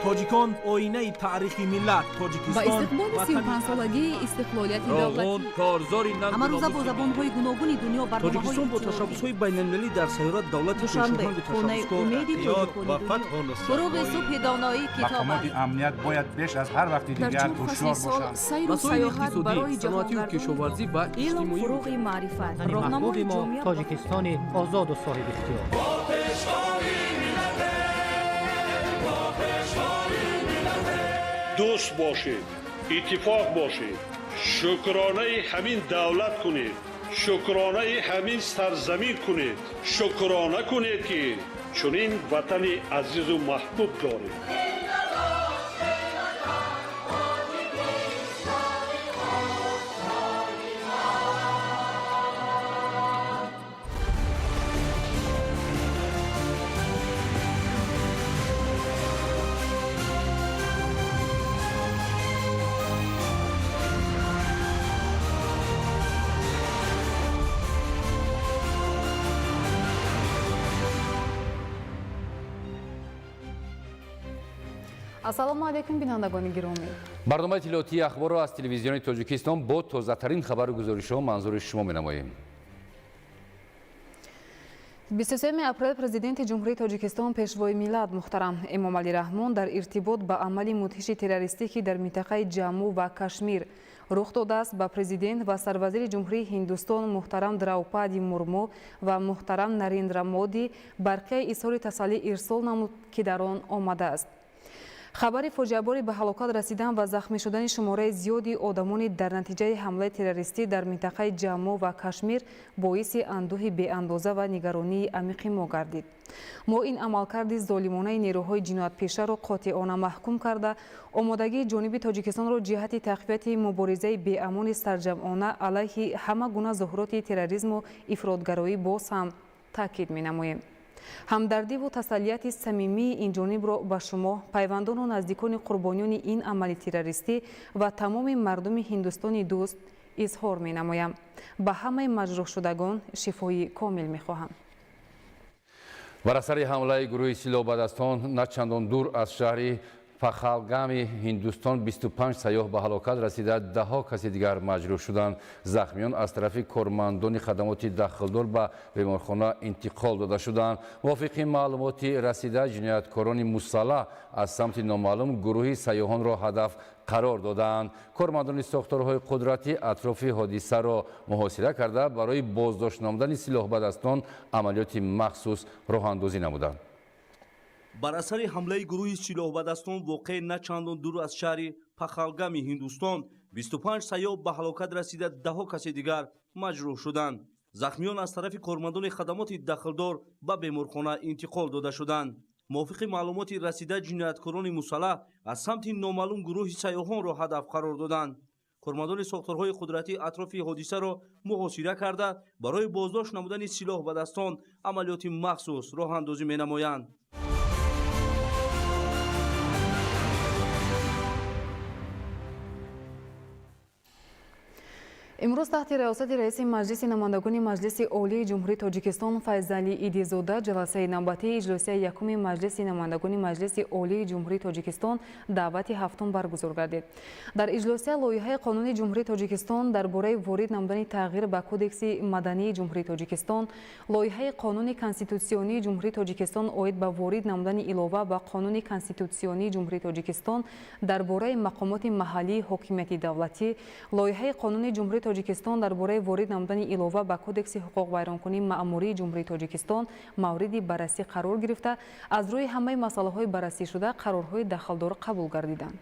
тоҷикон оинаи таърихи миллат با тоҷикистон استقبال 35 سالگی استقلالیت роғон دولتی корзори همه روزه با زبان‌های گوناگون دنیا برنامه‌های тоҷикистон бо tashabbусҳои байналмилалӣ дар сайёрат давлати دوشنبه пешниҳоди خونه tashabбускор امیدی یاد تولید ва کنید. фатҳу فروغ нусратҳои صبح دانایی کتاب مقامات است. امنیت باید بیش از هر وقت در دیگر 4 فصل هوشیار سال باشند. سیر و مسائل سیاحت برای اقتصادی، صنعتی و جهانگردانی کشاورزی و علم اجتماعی فروغ معرفت محبوب راهنمای ما جامعه تاجیکستان آزاد و صاحب اختیار. دوست باشید، اتفاق باشید، شکرانه همین دولت کنید، شکرانه همین سرزمین کنید، شکرانه کنید که چنین وطن عزیز و محبوب دارید. ассалому алайкум бинандагони гиромӣ. барномаи иттилоотии ахборро аз телевизиони тоҷикистон бо тозатарин хабару гузоришҳо манзури шумо менамоем. 23 апрел президенти ҷумҳурии тоҷикистон пешвои миллат муҳтарам эмомалӣ раҳмон дар иртибот ба амали мудҳиши террористикӣ дар минтақаи ҷамму ва кашмир рух додааст ба президент ва сарвазири ҷумҳурии ҳиндустон муҳтарам драупади мурму ва муҳтарам Нарендра Моди барқияи изҳори тасаллӣ ирсол намуд ки дар он омадааст. хабари фоҷиабори ба ҳалокат расидан ва захмӣ шудани шумораи зиёди одамони дар натиҷаи ҳамлаи террористӣ дар минтақаи ҷамму ва кашмир боиси андӯҳи беандоза ва нигаронии амиқи мо гардид. мо ин амалкарди золимонаи нерӯҳои ҷиноятпешаро қотиона маҳкум карда омодагии ҷониби тоҷикистонро ҷиҳати тақвияти муборизаи беамони сарҷамъона алайҳи ҳама гуна зуҳуроти терроризму ифротгароӣ боз ҳам таъкид менамоем. ҳамдардиву таслияти самимии инҷонибро ба шумо пайвандону наздикони қурбониёни ин амали террористӣ ва тамоми мардуми ҳиндустони дӯст изҳор менамоям. ба ҳамаи маҷрӯҳшудагон шифои комил мехоҳам. бар асари ҳамлаи гурӯҳи силоҳбадастон на чандон дур аз шаҳри пахалгами ҳиндустон 25 сайёҳ ба ҳалокат расида, даҳо каси дигар маҷрӯҳ шуданд. захмиён аз тарафи кормандони хадамоти дахлдор ба беморхона интиқол дода шуданд. мувофиқи маълумоти расида, ҷинояткорони мусаллаҳ аз самти номаълум гурӯҳи сайёҳонро ҳадаф қарор доданд. кормандони сохторҳои қудратӣ атрофи ҳодисаро муҳосира карда барои боздошт намудани силоҳбадастон амалиёти махсус роҳандозӣ намуданд. бар асари ҳамлаи гурӯҳи силоҳбадастон воқеъ на чандон дур аз шаҳри пахалгами ҳиндустон 25 сайёҳ ба ҳалокат расида, даҳо каси дигар маҷрӯҳ шуданд. захмиён аз тарафи кормандони хадамоти дахлдор ба беморхона интиқол дода шуданд. мувофиқи маълумоти расида, ҷинояткорони мусаллаҳ аз самти номаълум гурӯҳи сайёҳонро ҳадаф қарор доданд. кормандони сохторҳои қудратӣ атрофи ҳодисаро муҳосира карда барои боздошт намудани силоҳбадастон амалиёти махсус роҳандозӣ менамоянд. имрӯз таҳти раёсати раиси маҷлиси намояндагони маҷлиси олии ҷумҳурии тоҷикистон Файзали Идизода ҷаласаи навбатии иҷлосияи якуми маҷлиси намояндагони маҷлиси олии ҷумҳурии тоҷикистон даъвати ҳафтум баргузор гардид. дар иҷлосия лоиҳаи қонуни ҷумҳурии тоҷикистон дар бораи ворид намудани тағйир ба кодекси мадании ҷумҳурии тоҷикистон, лоиҳаи қонуни конститутсионии ҷумҳурии тоҷикистон оид ба ворид намудани илова ба қонуни конститутсионии ҷумҳурии тоҷикистон дар бораи мақомоти маҳаллии ҳокимияти давлатӣ, лоиҳаи қонуни ҷумҳурии тоҷикистон дар бораи ворид намудани илова ба кодекси ҳуқуқвайронкунии маъмурии ҷумҳурии тоҷикистон мавриди баррасӣ қарор гирифта, аз рӯи ҳамаи масъалаҳои баррасишуда қарорҳои дахлдор қабул гардиданд.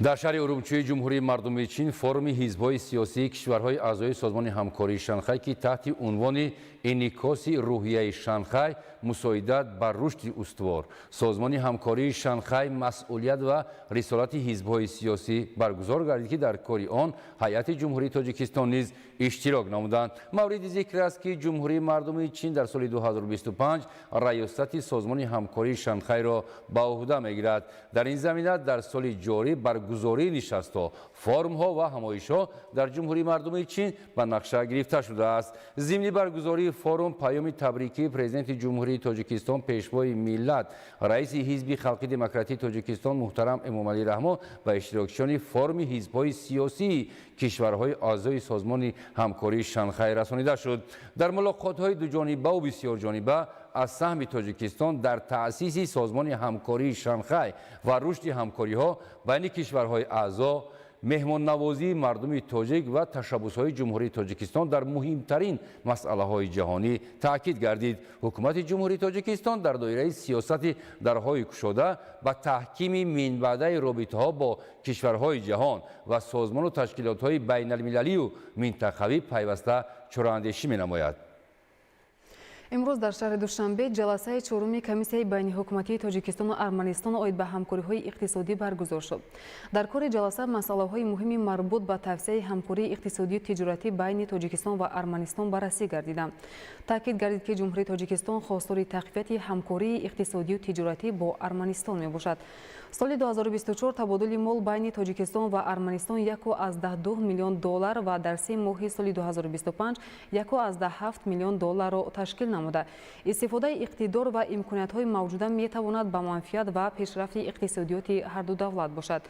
дар шаҳри урумчии ҷумҳурии мардумии чин форуми ҳизбҳои сиёсии кишварҳои аъзои созмони ҳамкории шанхай ки таҳти унвони инъикоси рӯҳияи шанхай мусоидат ба рушди устувор, созмони ҳамкории шанхай масъулият ва рисолати ҳизбҳои сиёсӣ баргузор гардид ки дар кори он ҳайати ҷумҳурии тоҷикистон низ иштирок намуданд. мавриди зикр аст ки ҷумҳурии мардумии чин дар соли 2025 раёсати созмони ҳамкории шанхайро ба уҳда мегирад. дар ин замина дар соли ҷорӣ баргузории нишастҳо, форумҳо ва ҳамоишҳо дар ҷумҳурии мардумии чин ба нақша гирифта шудааст. зимни баргузории форум паёми табрикии президенти ҷумҳурии тоҷикистон, пешвои миллат, раиси ҳизби халқи демократии тоҷикистон муҳтарам эмомалӣ раҳмон ва иштирокчиёни форуми ҳизбҳои сиёсии кишварҳои аъзои созмони ҳамкории шанхай расонида шуд. дар мулоқотҳои дуҷонибаву бисёрҷониба аз саҳми тоҷикистон дар таъсиси созмони ҳамкории шанхай ва рушди ҳамкориҳо байни кишварҳои аъзо, меҳмоннавозии мардуми тоҷик ва ташаббусҳои ҷумҳурии тоҷикистон дар муҳимтарин масъалаҳои ҷаҳонӣ таъкид гардид. ҳукумати ҷумҳурии тоҷикистон дар доираи сиёсати дарҳои кушода ба таҳкими минбаъдаи робитаҳо бо кишварҳои ҷаҳон ва созмону ташкилотҳои байналмилалию минтақавӣ пайваста чораандешӣ менамояд. имрӯз дар шаҳри душанбе ҷаласаи чоруми комиссияи байниҳукуматии тоҷикистону арманистон оид ба ҳамкориҳои иқтисодӣ баргузор шуд. дар кори ҷаласа масъалаҳои муҳими марбут ба тавсеяи ҳамкории иқтисодию тиҷоратӣ байни тоҷикистон ва арманистон баррасӣ гардиданд. таъкид гардид ки ҷумҳурии тоҷикистон хостори таъқибияти ҳамкории иқтисодию тиҷоратӣ бо арманистон мебошад. соли 2024 табодули мол байни тоҷикистон ва арманистон $1.2 миллион ва дар 3 моҳи соли 2025 $1.7 миллион ташкил намуда. истифодаи иқтидор ва имкониятҳои мавҷуда метавонад ба манфиат ва пешрафти иқтисодиёти ҳарду давлат бошад.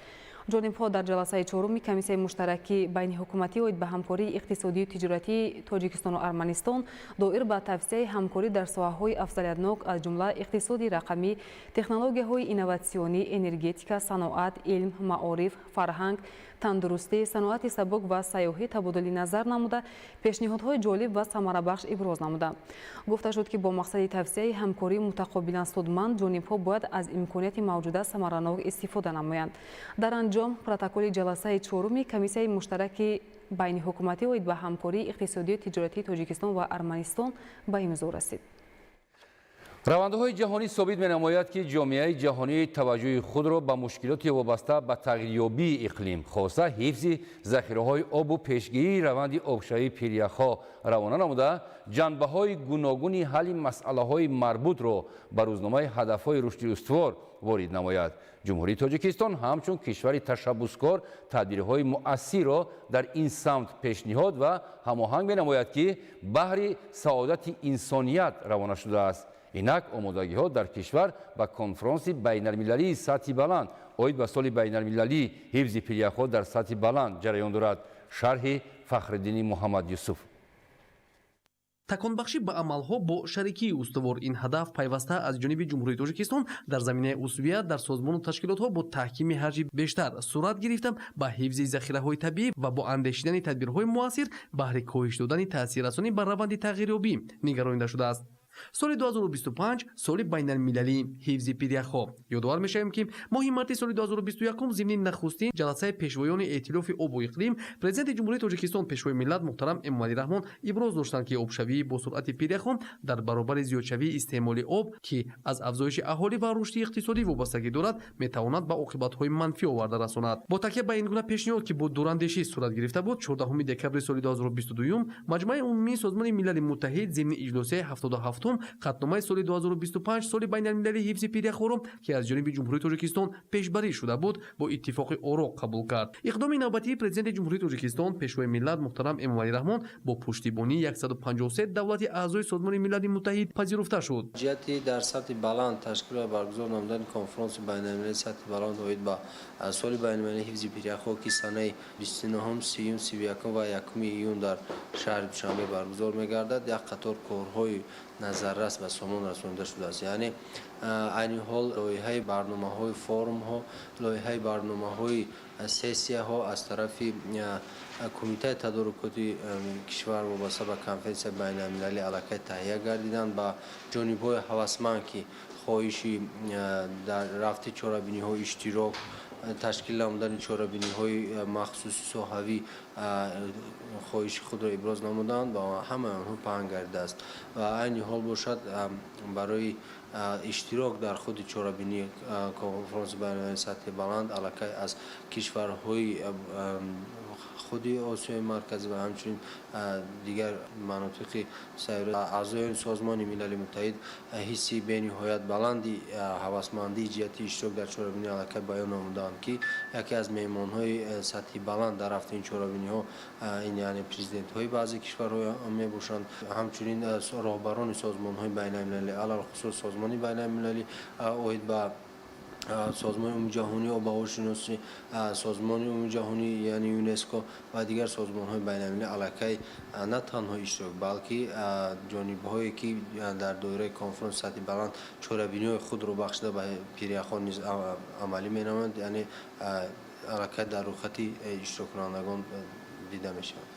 ҷонибҳо дар ҷаласаи чоруми комиссияи муштаракӣ байниҳукуматӣ оид ба ҳамкории иқтисодию тиҷоратии тоҷикистону арманистон доир ба тавсеяи ҳамкорӣ дар соҳаҳои афзалиятнок аз ҷумла иқтисоди рақамӣ, технологияҳои инноватсионӣ, энергетика, саноат, илм, маориф, фарҳанг, тандурустӣ, саноати сабук ва сайёҳӣ табодули назар намуда, пешниҳодҳои ҷолиб ва самарабахш иброз намуда. гуфта шуд ки бо мақсади тавсеяи ҳамкорӣ мутақобилан судманд ҷонибҳо бояд аз имконияти мавҷуда самаранок истифода намоянд. дар анҷом протоколи ҷаласаи чоруми комиссияи муштараки байниҳукуматӣ оид ба ҳамкории иқтисодию тиҷоратии тоҷикистон ва арманистон ба имзо расид. равандаҳои ҷаҳонӣ собит менамояд ки ҷомеаи ҷаҳонӣ таваҷҷӯҳи худро ба мушкилоти вобаста ба тағйирёбии иқлим, хоса ҳифзи захираҳои обу пешгирии раванди обшавии пиряхҳо равона намуда, ҷанбаҳои гуногуни ҳалли масъалаҳои марбутро ба рӯзномаи ҳадафҳои рушди устувор ворид намояд. ҷумҳурии тоҷикистон ҳамчун кишвари ташаббускор тадбирҳои муассирро дар ин самт пешниҳод ва ҳамоҳанг менамояд ки баҳри саодати инсоният равона шудааст. инак омодагиҳо дар кишвар ба конфронси байналмилалии сатҳи баланд оид ба соли байналмилалии ҳифзи пиряхҳо дар сатҳи баланд ҷараён дорад. шарҳи Фахриддини Муҳаммад Юсуф. таконбахшӣ ба амалҳо бо шарикии устувор ин ҳадаф пайваста аз ҷониби ҷумҳурии тоҷикистон дар заминаи узвият дар созмону ташкилотҳо бо таҳкими ҳаҷми бештар сурат гирифта ба ҳифзи захираҳои табиӣ ва бо андешидани тадбирҳои муассир баҳри коҳиш додани таъсиррасонӣ ба раванди тағйирёбӣ нигаронида шудааст. соли 2025 соли байналмилалии ҳифзи пиряхҳо. ёдовар мешавем ки моҳи марти соли 2021 зимни нахустин ҷаласаи пешвоёни эътилофи обу иқлим президенти ҷумҳурии тоҷикистон пешвои миллат муҳтарам эмомалӣ раҳмон иброз доштанд ки обшавии бо суръати пиряхҳо дар баробари зиёдшавии истеъмоли об ки аз афзоиши аҳолӣ ва рушди иқтисодӣ вобастагӣ дорад метавонад ба оқибатҳои манфӣ оварда расонад. бо такя ба ин гуна пешниҳод ки бо дурандешӣ сурат гирифта буд, 14 декабри соли 2022 маҷмӯаи умумии созмони милали муттаҳид зимни иҷлосияи 77 қатномаи соли 2025 соли байналмилалии ҳифзи пиряхҳоро ки аз ҷониби ҷумҳурии тоҷикистон пешбарӣ шуда буд бо иттифоқи оро қабул кард. иқдоми навбатии президенти ҷумҳурии тоҷикистон пешвои миллат муҳтарам эмомалӣ раҳмон бо пуштибонии 153 давлати аъзои созмони милали муттаҳид пазируфта шуд. ҷиҳати дар сатҳи баланд ташкил ва баргузор намудани конфронси байналмилалии сатҳи баланд оид ба соли байналмилалии ҳифзи пиряхҳо ки санаи 29, 30, 31 ва 1 июн дар шаҳри душанбе баргузор мегардад, як қатор корҳои назаррас ба сомон расонида шудааст. яъне айни ҳол лоиҳаи барномаҳои форумҳо, лоиҳаи барномаҳои сессияҳо аз тарафи кумитаи тадорукоти кишвар вобаста ба конференсияи байналмилалӣ аллакай таҳия гардиданд ба ҷонибҳои ҳавасманд ки хоҳиши дар рафти чорабиниҳои иштирок ташкил намудани чорабиниҳои махсуси соҳавӣ хоҳиши худро иброз намуданд ва ҳамаи онҳо паҳн гардидааст. ва айни ҳол бошад барои иштирок дар худи чорабинии конфронси байналмилалии сатҳи баланд аллакай аз кишварҳои خودی آسیای مرکزی و همچنین دیگر مناطق سایر اعضای سازمان ملل متحد حسی به نهایت بلندی هوسمندی جهتی اشتراک در چهاربینی علاقه بیان نمودند که یکی از مهمان‌های سطحی بلند در رفت این چهاربینی‌ها این یعنی پرزیدنت‌های بعضی کشورها میباشند، همچنین راهبران سازمان‌های بین‌المللی علل خصوص سازمان بین‌المللی اوید با سازمان عمومی جهانی آب و هواشناسی، سازمان عمومی جهانی یعنی یونسکو و دیگر سازمان‌های بین‌المللی علاقه نه تنها اشتراک بلکه جانب‌هایی که در دوره کنفرانس سطحی بلند چهاربینی‌های خود را بخشیده به پیریاخان نیز عملی می‌نمایند، یعنی علاقه در رختی اشتراک کنندگان دیده می‌شود.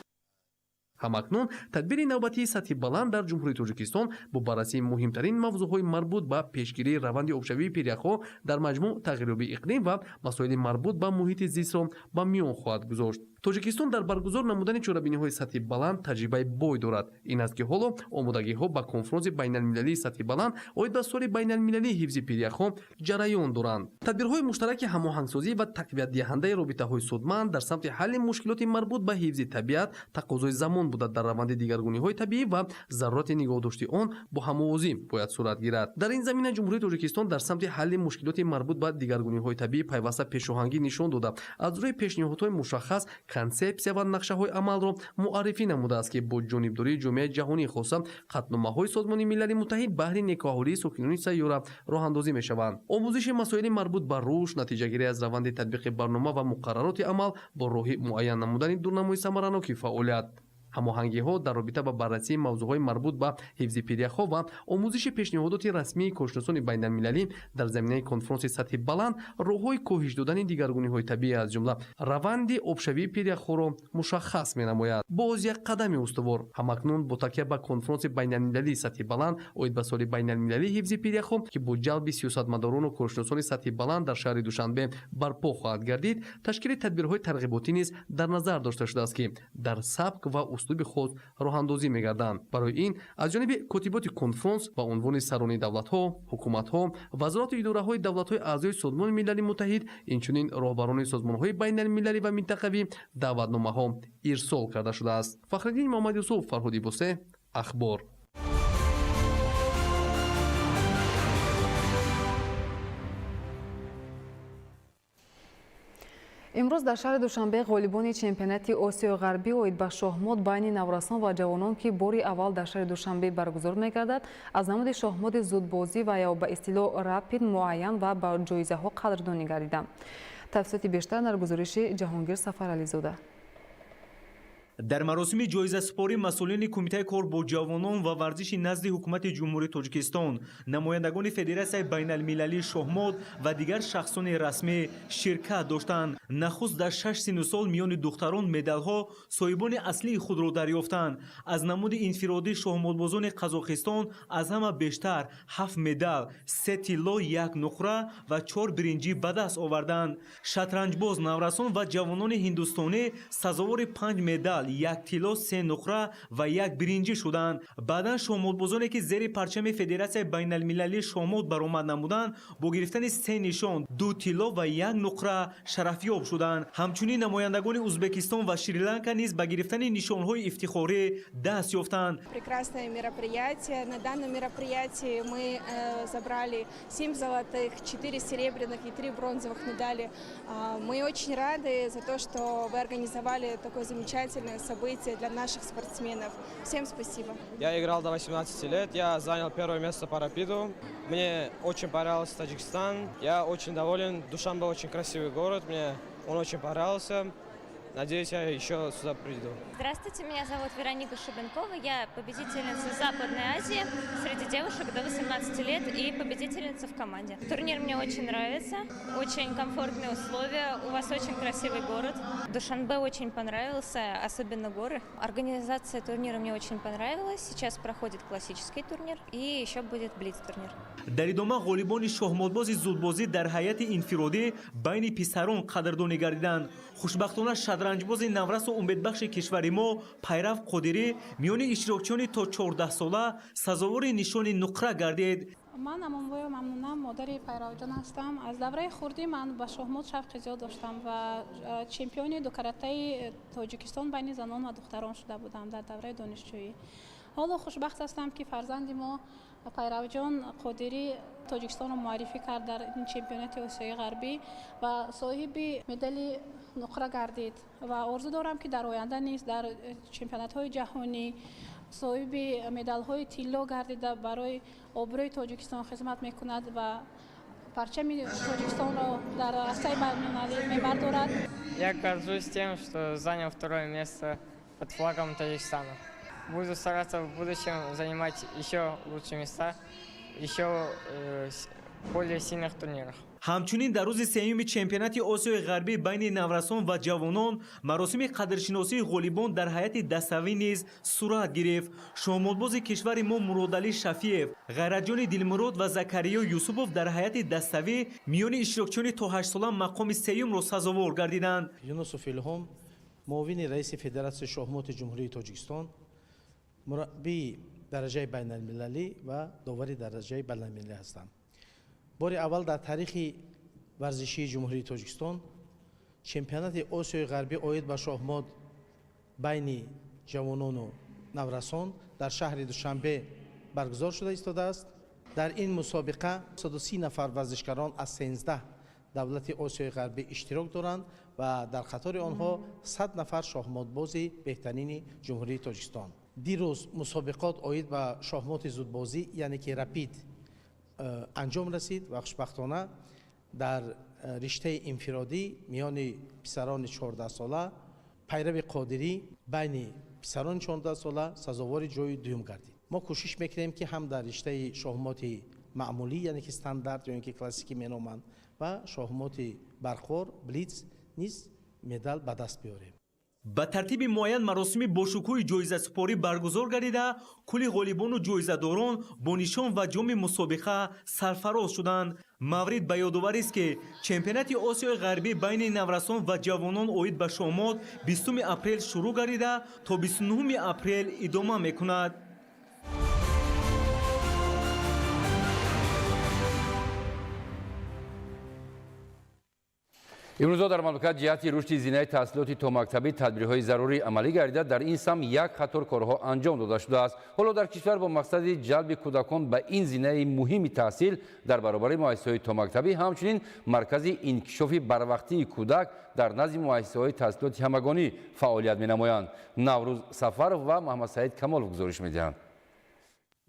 ҳамакнун тадбири навбатии сатҳи баланд дар ҷумҳурии Тоҷикистон бо баррасии муҳимтарин мавзӯъҳои марбут ба пешгирии раванди обшавии пиряхҳо дар маҷмӯъ тағйирёбии иқлим ва масоили марбут ба муҳити зистро ба миён хоҳад гузошт. Тоҷикистон дар баргузор намудани чорабиниҳои сатҳи баланд таҷрибаи бой дорад. Ин аст ки ҳоло омодагиҳо ба конфронси байналмилалии сатҳи баланд оид ба соли байналмилалии ҳифзи пиряхҳо ҷараён доранд. Тадбирҳои муштараки ҳамоҳангсозӣ ва тақвиятдиҳандаи робитаҳои судманд дар самти ҳалли мушкилоти марбут ба ҳифзи табиат тақозои замон буда дар раванди дигаргуниҳои табиӣ ва зарурати нигоҳдошти он бо ҳамовозӣ бояд сурат гирад. Дар ин замина ҷумҳурии Тоҷикистон дар самти ҳалли мушкилоти марбут ба дигаргуниҳои табиӣ пайваста пешоҳангӣ нишон дода аз рӯи пешниҳодҳои мушаххас консепсия ва нақшаҳои амалро муаррифӣ намудааст ки бо ҷонибдории ҷомеаи ҷаҳонӣ хоса қатномаҳои созмони милали муттаҳид баҳри некоҳории сокинони сайёра роҳандозӣ мешаванд. Омӯзиши масоили марбут ба рушд, натиҷагирӣ аз раванди татбиқи барнома ва муқаррароти амал бо роҳи муайян намудани дурнамои самараноки фаъолият. ҳамоҳангиҳо дар робита ба баррасии мавзӯъҳои марбут ба ҳифзи пиряхҳо ва омӯзиши пешниҳодоти расмии кошшиносони байналмилалӣ дар заминаи конфронси сатҳи баланд роҳҳои коҳиш додани дигаргуниҳои табиӣ аз ҷумла раванди обшавии пиряхҳоро мушаххас менамояд. Боз як қадами устувор ҳамакнун бо такя ба конфронси байналмилалии сатҳи баланд оид ба соли байналмилалии ҳифзи пиряхҳо ки бо ҷалби сиёсатмадорону коршиносони сатҳи баланд дар шаҳри Душанбе барпо хоҳад гардид, ташкили тадбирҳои тарғиботӣ низ дар назар дошта шудааст ки дар сабк ва услуби худ роҳандозӣ мегарданд. Барои ин аз ҷониби котиботи конфронс ба унвони сарони давлатҳо, ҳукуматҳо, вазорату идораҳои давлатҳои аъзои созмони милали муттаҳид, инчунин роҳбарони созмонҳои байналмилалӣ ва минтақавӣ даъватномаҳо ирсол карда шудааст. Фахриддин Муҳаммадюсуф, Фарҳоди Бусе, Ахбор. имрӯз дар шаҳри Душанбе ғолибони чемпионати Осиёи Ғарбӣ оид ба шоҳмот байни наврасон ва ҷавонон ки бори аввал дар шаҳри Душанбе баргузор мегардад, аз намуди шоҳмоти зудбозӣ ва ё ба истилоҳ рапид муайян ва ба ҷоизаҳо қадрдонӣ гардиданд. Тафсилоти бештар дар гузориши Ҷаҳонгир Сафарализода. дар маросими ҷоизасупорӣ масъулини кумитаи кор бо ҷавонон ва варзиши назди ҳукумати ҷумҳурии Тоҷикистон, намояндагони Федератсияи байналмилалии шоҳмот ва дигар шахсони расмӣ ширкат доштанд. Нахуст дар 6 сину сол миёни духтарон медалҳо соҳибони аслии худро дарёфтанд. Аз намуди инфиродии шоҳмотбозони Қазоқистон аз ҳама бештар 7 медал, 3 тилло, 1 нуқра ва 4 биринҷӣ ба даст оварданд. Шатранҷбоз наврасон ва ҷавонони ҳиндустонӣ сазовори 5 медал, 1 тилло, 3 нуқра ва 1 биринҷӣ шуданд. Баъдан шоҳмотбозоне ки зери парчами Федератсияи байналмилалии шоҳмот баромад намуданд, бо гирифтани 3 нишон, 2 тилло ва 1 нуқра шарафёб шуданд. Ҳамчунин намояндагони Узбекистон ва Шри-Ланка низ ба гирифтани нишонҳои ифтихорӣ даст ёфтанд. Прекрасное мероприятие. На данном мероприятии мы забрали 7 золотых, 4 серебряных и 3 бронзовых медали. Мы очень рады за то, что вы организовали такое замечательное событие для наших спортсменов. Всем спасибо. Я играл до 18 лет, я занял первое место по рапиду. Мне очень понравился Таджикистан, я очень доволен. Душанбе очень красивый город, мне он очень понравился. Надеюсь, я еще сюда приду. Здравствуйте, меня зовут Вероника Шубенкова. Я победительница Западной Азии среди девушек до 18 лет и победительница в команде. Турнир мне очень нравится, очень комфортные условия, у вас очень красивый город. Душанбе очень понравился, особенно горы. Организация турнира мне очень понравилась. Сейчас проходит классический турнир и еще будет блиц-турнир. дар идома ғолибони шоҳмотбози зудбозӣ дар ҳайати инфиродӣ байни писарон қадрдонӣ гардиданд. хушбахтона шадранҷбози наврасу умедбахши кишвари мо Пайрав Қодирӣ миёни иштирокчиёни то 14 сола сазовори нишони нуқра гардид. من امانوی ممنونم، مادر پیروجان هستم. از دوره خردی من با شهمات شوق زیاد داشتم و چمپیون دو کاراته تاجیکستان بین زنان و دختران شده بودم در دوره دانشجویی. حالا خوشبخت هستم که فرزند ما پیروجان قادری تاجیکستان رو معرفی کرد در این چمپیونات آسیای غربی و صاحب مدال نقره گردید و آرزو دارم که در آینده نیز در چمپیونات های جهانی صاحب مدال های طلا گردیده برای آبروی تاجیکستان خدمت میکند و پرچم تاجикистан رو در عرصه بین‌المللی میبردارد. Я горжусь тем, что занял второе место под флагом Таджикистана. Буду стараться в будущем занимать еще лучшие места, еще более сильных турнирах. همچنین در روز سوم چمپیونات آسیای غربی بین نورسان و جوانان مراسم قدرشناسی غالیبان در هیئت دستوی نیز صورت گرفت. شاملباز کشور ما مرادعلی شفیعов، غیرتجان دلمراد و زکریا یوسفوف در هیئت دستوی میان اشتراکچیان تا 8 ساله مقام سوم را سزاوار گردیدند. یونس الهام معاون رئیس فدراسیون شахмат جمهوری تاجیکستان، مربی درجه بین المللی و داور درجه بین المللی هستند. بار اول در تاریخ ورزشی جمهوری تاجیکستان چمپیونات آسیای غربی آید به شахмат بین جوانان و نورسان در شهر دوشنبه برگزار شده ایستاده است. در این مسابقه 130 نفر ورزشکاران از 13 دولت آسیای غربی اشتراک دارند و در قطار آنها 100 نفر شахмат بازی بهترین جمهوری تاجیکستان. دیروز مسابقات آید به شахмат زودبازی یعنی که رپید انجام رسید و خوشبختانه در رشته انفرادی میان پسران 14 ساله پیرو قادری بین پسران 14 ساله سزاوار جای دوم گردید. ما کوشش میکنیم که هم در رشته شахмат معمولی یعنی که استاندارد یعنی که کلاسیکی مینامند و شахмат برخور بلیتز نیز مدال به دست بیاریم. با ترتیب معین مراسم باشکوه جایزه سپاری برگزار گردیده کل غالیبان و جایزه‌داران با نشان و جام مسابقه سرفراز شدند. مورد به یادآوری است که چمپیونات آسیای غربی بین نورسان و جوانان آید به شахмат 20 اپریل شروع گردیده تا 29 اپریل ادامه میکند. имрӯзҳо дар мамлакат ҷиҳати рушди зинаи таҳсилоти томактабӣ тадбирҳои зарури амалӣ гардида дар ин сам як қатор корҳо анҷом дода шудааст. ҳоло дар кишвар бо мақсади ҷалби кӯдакон ба ин зинаи муҳими таҳсил дар баробари муассисаҳои томактабӣ ҳамчунин маркази инкишофи барвақтии кӯдак дар назди муассисаҳои таҳсилоти ҳамагонӣ фаъолият менамоянд. наврӯз сафаров ва маҳмадсаид камолов гузориш медиҳанд.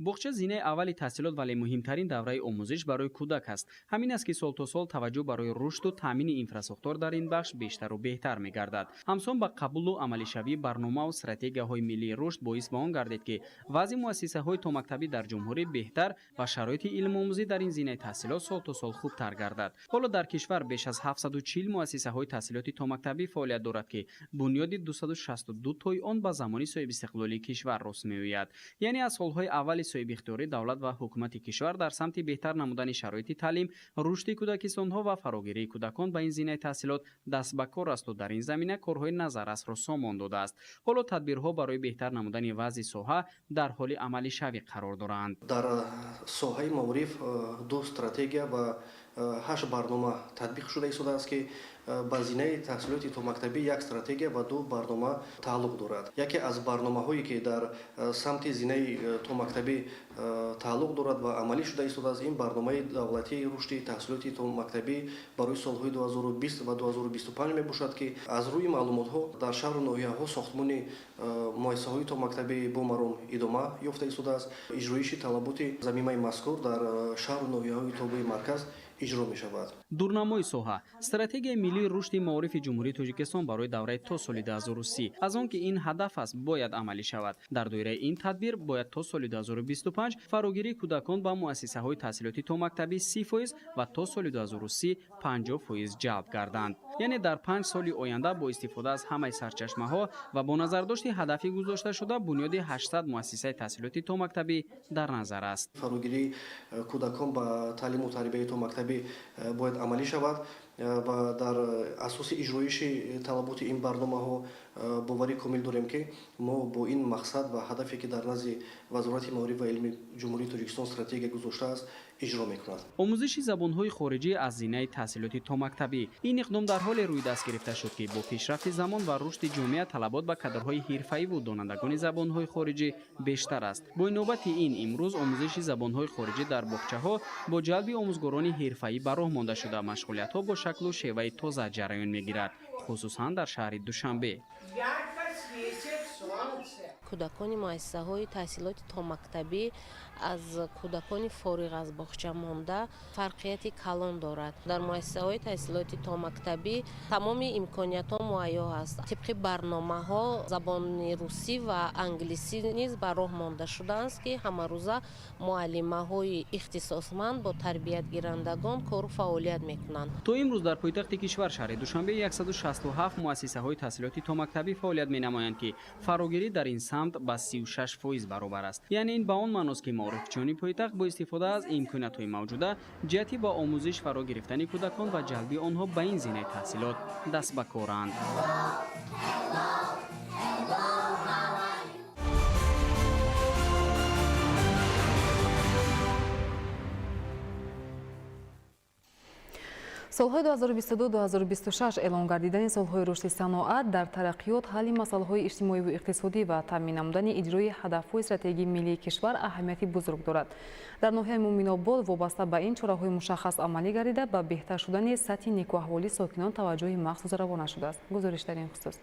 боғча зинаи аввали таҳсилот вале муҳимтарин давраи омӯзиш барои кӯдак аст. ҳамин аст ки сол-то сол таваҷҷӯҳ барои рушду таъмини инфраструктура дар ин бахш бештару беҳтар мегардад. ҳамсон ба қабулу амалишавии барномаву стратегияҳои миллии рушд боис ба он гардид ки вазъи муассисаҳои томактабӣ дар ҷумҳурӣ беҳтар ва шароити илмомӯзӣ дар ин зинаи таҳсилот сол-то сол хубтар гардад. ҳоло дар кишвар беш аз 740 муассисаҳои таҳсилоти томактабӣ фаъолият дорад ки бунёди 262 тои он ба замони соҳибистиқлолии кишвар рост меояд. яъне аз солҳои аввали соҳибихтиёрӣ давлат ва ҳукумати кишвар дар самти беҳтар намудани шароити таълим, рушди кӯдакистонҳо ва фарогирии кӯдакон ба ин зинаи таҳсилот даст ба кор асту дар ин замина корҳои назаррасро сомон додааст. ҳоло тадбирҳо барои беҳтар намудани вазъи соҳа дар ҳоли амалишавӣ қарор доранд. дар соҳаи маориф 2 стратегия ва 8 барнома татбиқ шуда истодааст ки ба зинаи таҳсилоти томактабӣ як стратегия ва 2 барнома тааллуқ дорад. яке аз барномаҳое ки дар самти зинаи томактабӣ тааллуқ дорад ва амалӣ шуда истодааст ин барномаи давлатии рушди таҳсилоти томактабӣ барои солҳои 2020 ва 2025 мебошад ки аз рӯи маълумотҳо дар шаҳру ноҳияҳо сохтмони муассисаҳои томактабӣ бо маром идома ёфта истодааст. иҷроиши талаботи замимаи мазкур дар шаҳру ноҳияҳои тобаи марказ иҷро мешавад. дурнамои соҳа стратегияи миллии рушди маорифи ҷумҳурии тоҷикистон барои давраи то соли 2030 аз он ки ин ҳадаф аст бояд амалӣ шавад. дар доираи ин тадбир бояд то соли 2025 фарогирии кӯдакон ба муассисаҳои таҳсилоти томактабӣ 30% ва то соли 2030 50% ҷалб гарданд. яъне дар 5 соли оянда бо истифода аз ҳамаи сарчашмаҳо ва бо назардошти ҳадафи гузошташуда бунёди 800 муассисаи таҳсилоти томактабӣ дар назар аст. фарогирии кӯдакон ба таълиму тарбияи томактабӣ бояд амалӣ шавад ва дар асоси иҷроиши талаботи ин барномаҳо боварӣ комил дорем ки мо бо ин мақсад ва ҳадафе ки дар назди вазорати маориф ва илми ҷумҳурии тоҷикистон стратегия гузоштааст иҷро мекунад. омӯзиши забонҳои хориҷӣ аз зинаи таҳсилоти томактабӣ. ин иқдом дар ҳоле рӯйдаст гирифта шуд ки бо пешрафти замон ва рушди ҷомеа талабот ба кадрҳои ҳирфаиву донандагони забонҳои хориҷӣ бештар аст. бо инобати ин имрӯз омӯзиши забонҳои хориҷӣ дар боғчаҳо бо ҷалби омӯзгорони ҳирфаӣ ба роҳ монда шуда машғулиятҳо бо шаклу шеваи тоза ҷараён мегирад, хусусан дар шаҳри Душанбе. кӯдакони муассисаҳои таҳсилоти томактабӣ аз кӯдакони фориғ аз боғча монда фарқияти калон дорад. дар муассисаҳои таҳсилоти томактабӣ тамоми имкониятҳо муайё аст. тибқи барномаҳо забони русӣ ва англисӣ низ ба роҳ монда шудааст ки ҳамарӯза муаллимаҳои ихтисосманд бо тарбиятгирандагон кору фаъолият мекунанд. то имрӯз дар пойтахти кишвар шаҳри Душанбе 167 муассисаҳои таҳсилоти томактабӣ фаъолият менамоянд ки фарогирӣ дар ин самт ба 36% баробар аст. яъне ин ба он маъност ки маорифчиёни пойтахт бо истифода аз имкониятҳои мавҷуда ҷиҳати ба омӯзиш фаро гирифтани кӯдакон ва ҷалби онҳо ба ин зинаи таҳсилот даст ба коранд. солҳои 2022-2026 эълон гардидани солҳои рушди саноат дар тараққиёт, ҳалли масъалаҳои иҷтимоиву иқтисодӣ ва таъмин намудани иҷрои ҳадафҳои стратегии миллии кишвар аҳамияти бузург дорад. дар ноҳияи Муъминобод вобаста ба ин чораҳои мушаххас амалӣ гардида ба беҳтар шудани сатҳи некӯаҳволии сокинон таваҷҷӯҳи махсус равона шудааст. гузориш дар ин хусус.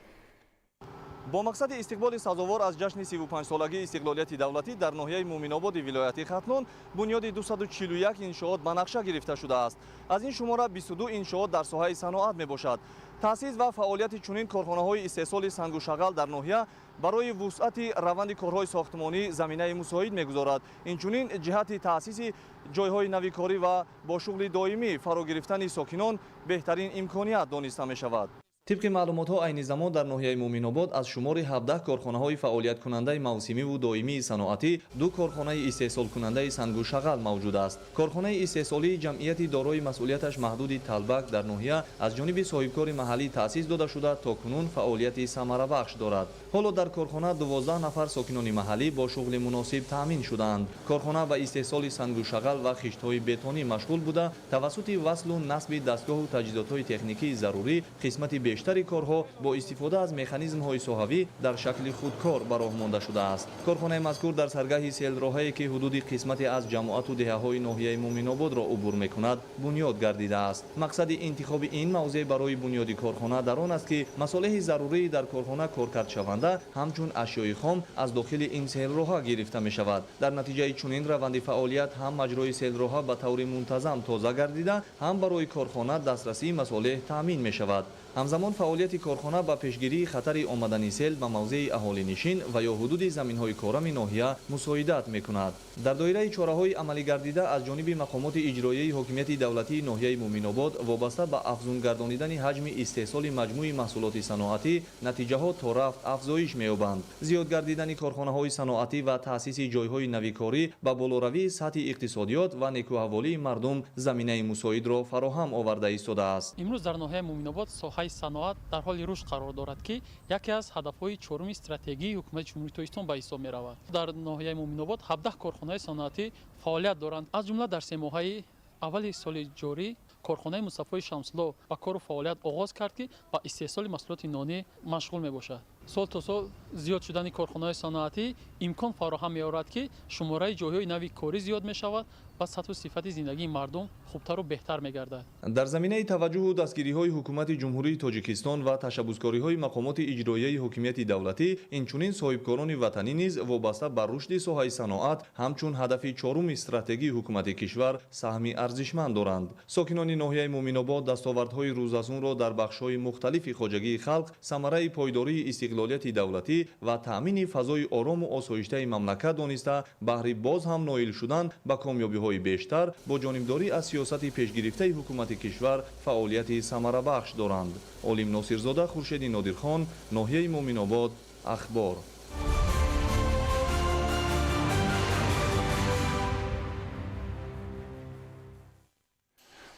бо мақсади истиқболи сазовор аз ҷашни 35-солагии истиқлолияти давлатӣ дар ноҳияи Муъминободи вилояти Хатлон бунёди 241 иншоот ба нақша гирифта шудааст. аз ин шумора 22 иншоот дар соҳаи саноат мебошад. таъсис ва фаъолияти чунин корхонаҳои истеҳсоли сангу шағал дар ноҳия барои вусъати раванди корҳои сохтмонӣ заминаи мусоид мегузорад. инчунин ҷиҳати таъсиси ҷойҳои нави корӣ ва бо шуғли доимӣ фаро гирифтани сокинон беҳтарин имконият дониста мешавад. طبق معلومات عین زمان در ناحیه مومن‌آباد از شمار 17 کارخانه‌های فعالیت کننده موسمی و دائمی صنعتی دو کارخانه استحصال کننده سنگ و شغل موجود است. کارخانه استحصالی جمعیتی دارای مسئولیتش محدود تلبک در ناحیه از جانب صاحبکار محلی تأسیس داده شده تا کنون فعالیت ثمره بخش دارد. حالا در کارخانه 12 نفر ساکنان محلی با شغل مناسب تامین شدند. کارخانه به استحصال سنگ و شغل و خشت‌های بتونی مشغول بوده توسط وصل و نصب دستگاه و تجهیزات‌های تکنیکی ضروری قسمت بیشتری کارها با استفاده از مکانیزم‌های سوحوی در شکل خودکار به راه مانده شده است. کارخانه مذکور در سرگاه سیل‌راهی که حدود قسمتی از جماعت و دهه‌های ناحیه مومن‌آباد را عبور می‌کند بنیاد گردیده است. مقصد انتخاب این موضع برای بنیاد کارخانه در آن است که مصالح ضروری در کارخانه کارکرد شونده همچون اشیاء خام از داخل این سیل‌راه گرفته می‌شود. در نتیجه چنین روند فعالیت هم مجرای سیل‌راه به طور منتظم تازه گردیده هم برای کارخانه دسترسی مصالح تامین می‌شود. همزمان فعالیت کارخانه با پیشگیری خطر آمدن سیل به موضع اهالی نشین و یا حدود زمین‌های کارم ناحیه مساعدت می‌کند. در دایره چاره‌های عملی گردیده از جانب مقامات اجرایی حکومت دولتی ناحیه مومن‌آباد وابسته به افزون گردانیدن حجم استحصال مجموع محصولات صنعتی نتیجه‌ها تا رفت افزایش می‌یابند. زیاد گردیدن کارخانه‌های صنعتی و تأسیس جای‌های نویکاری با بالاروی سطح اقتصادیات و نیکوحوالی مردم زمینه مساعد را فراهم آورده ایستاده است. امروز در ناحیه مومن‌آباد صنعت در حال رشد قرار دارد که یکی از هدف‌های چهارم استراتژی حکومت جمهوری تاجیکستان به حساب می‌رود. در ناحیه مومن‌آباد 17 کارخانه صنعتی فعالیت دارند. از جمله در 3 ماهه اول سال جاری کارخانه مصطفی شمسلو با کار و فعالیت آغاز کرد که با استحصال محصولات نانی مشغول می‌باشد. سال تا سال زیاد شدن کارخانه‌های صنعتی امکان فراهم می‌آورد که شماره جای‌های نوی کاری زیاد می‌شود و سطح و صفت زندگی مردم خوبتر و بهتر می‌گردد. در زمینه توجه و دستگیری‌های حکومت جمهوری تاجیکستان و تشبثکاری‌های مقامات اجرایی حکومت دولتی اینچنین صاحبکاران وطنی نیز وابسته بر رشد ساحه صنعت همچون هدف چهارم استراتژی حکومت کشور سهمی ارزشمند دارند. ساکنان ناحیه مومن‌آباد دستاوردهای روزافزون را در بخش‌های مختلف خواجگی خلق ثمره پایداری استقلالیت دولتی و تأمین فضای آرام و آسایشته مملکت دانسته بهره باز هم نائل شدن به کامیابی‌های بیشتر با جانبداری از سیاست پیشگرفته حکومت کشور فعالیت ثمره بخش دارند. عالم ناصرزاده، خورشید نادرخان، ناحیه مومن‌آباد، اخبار.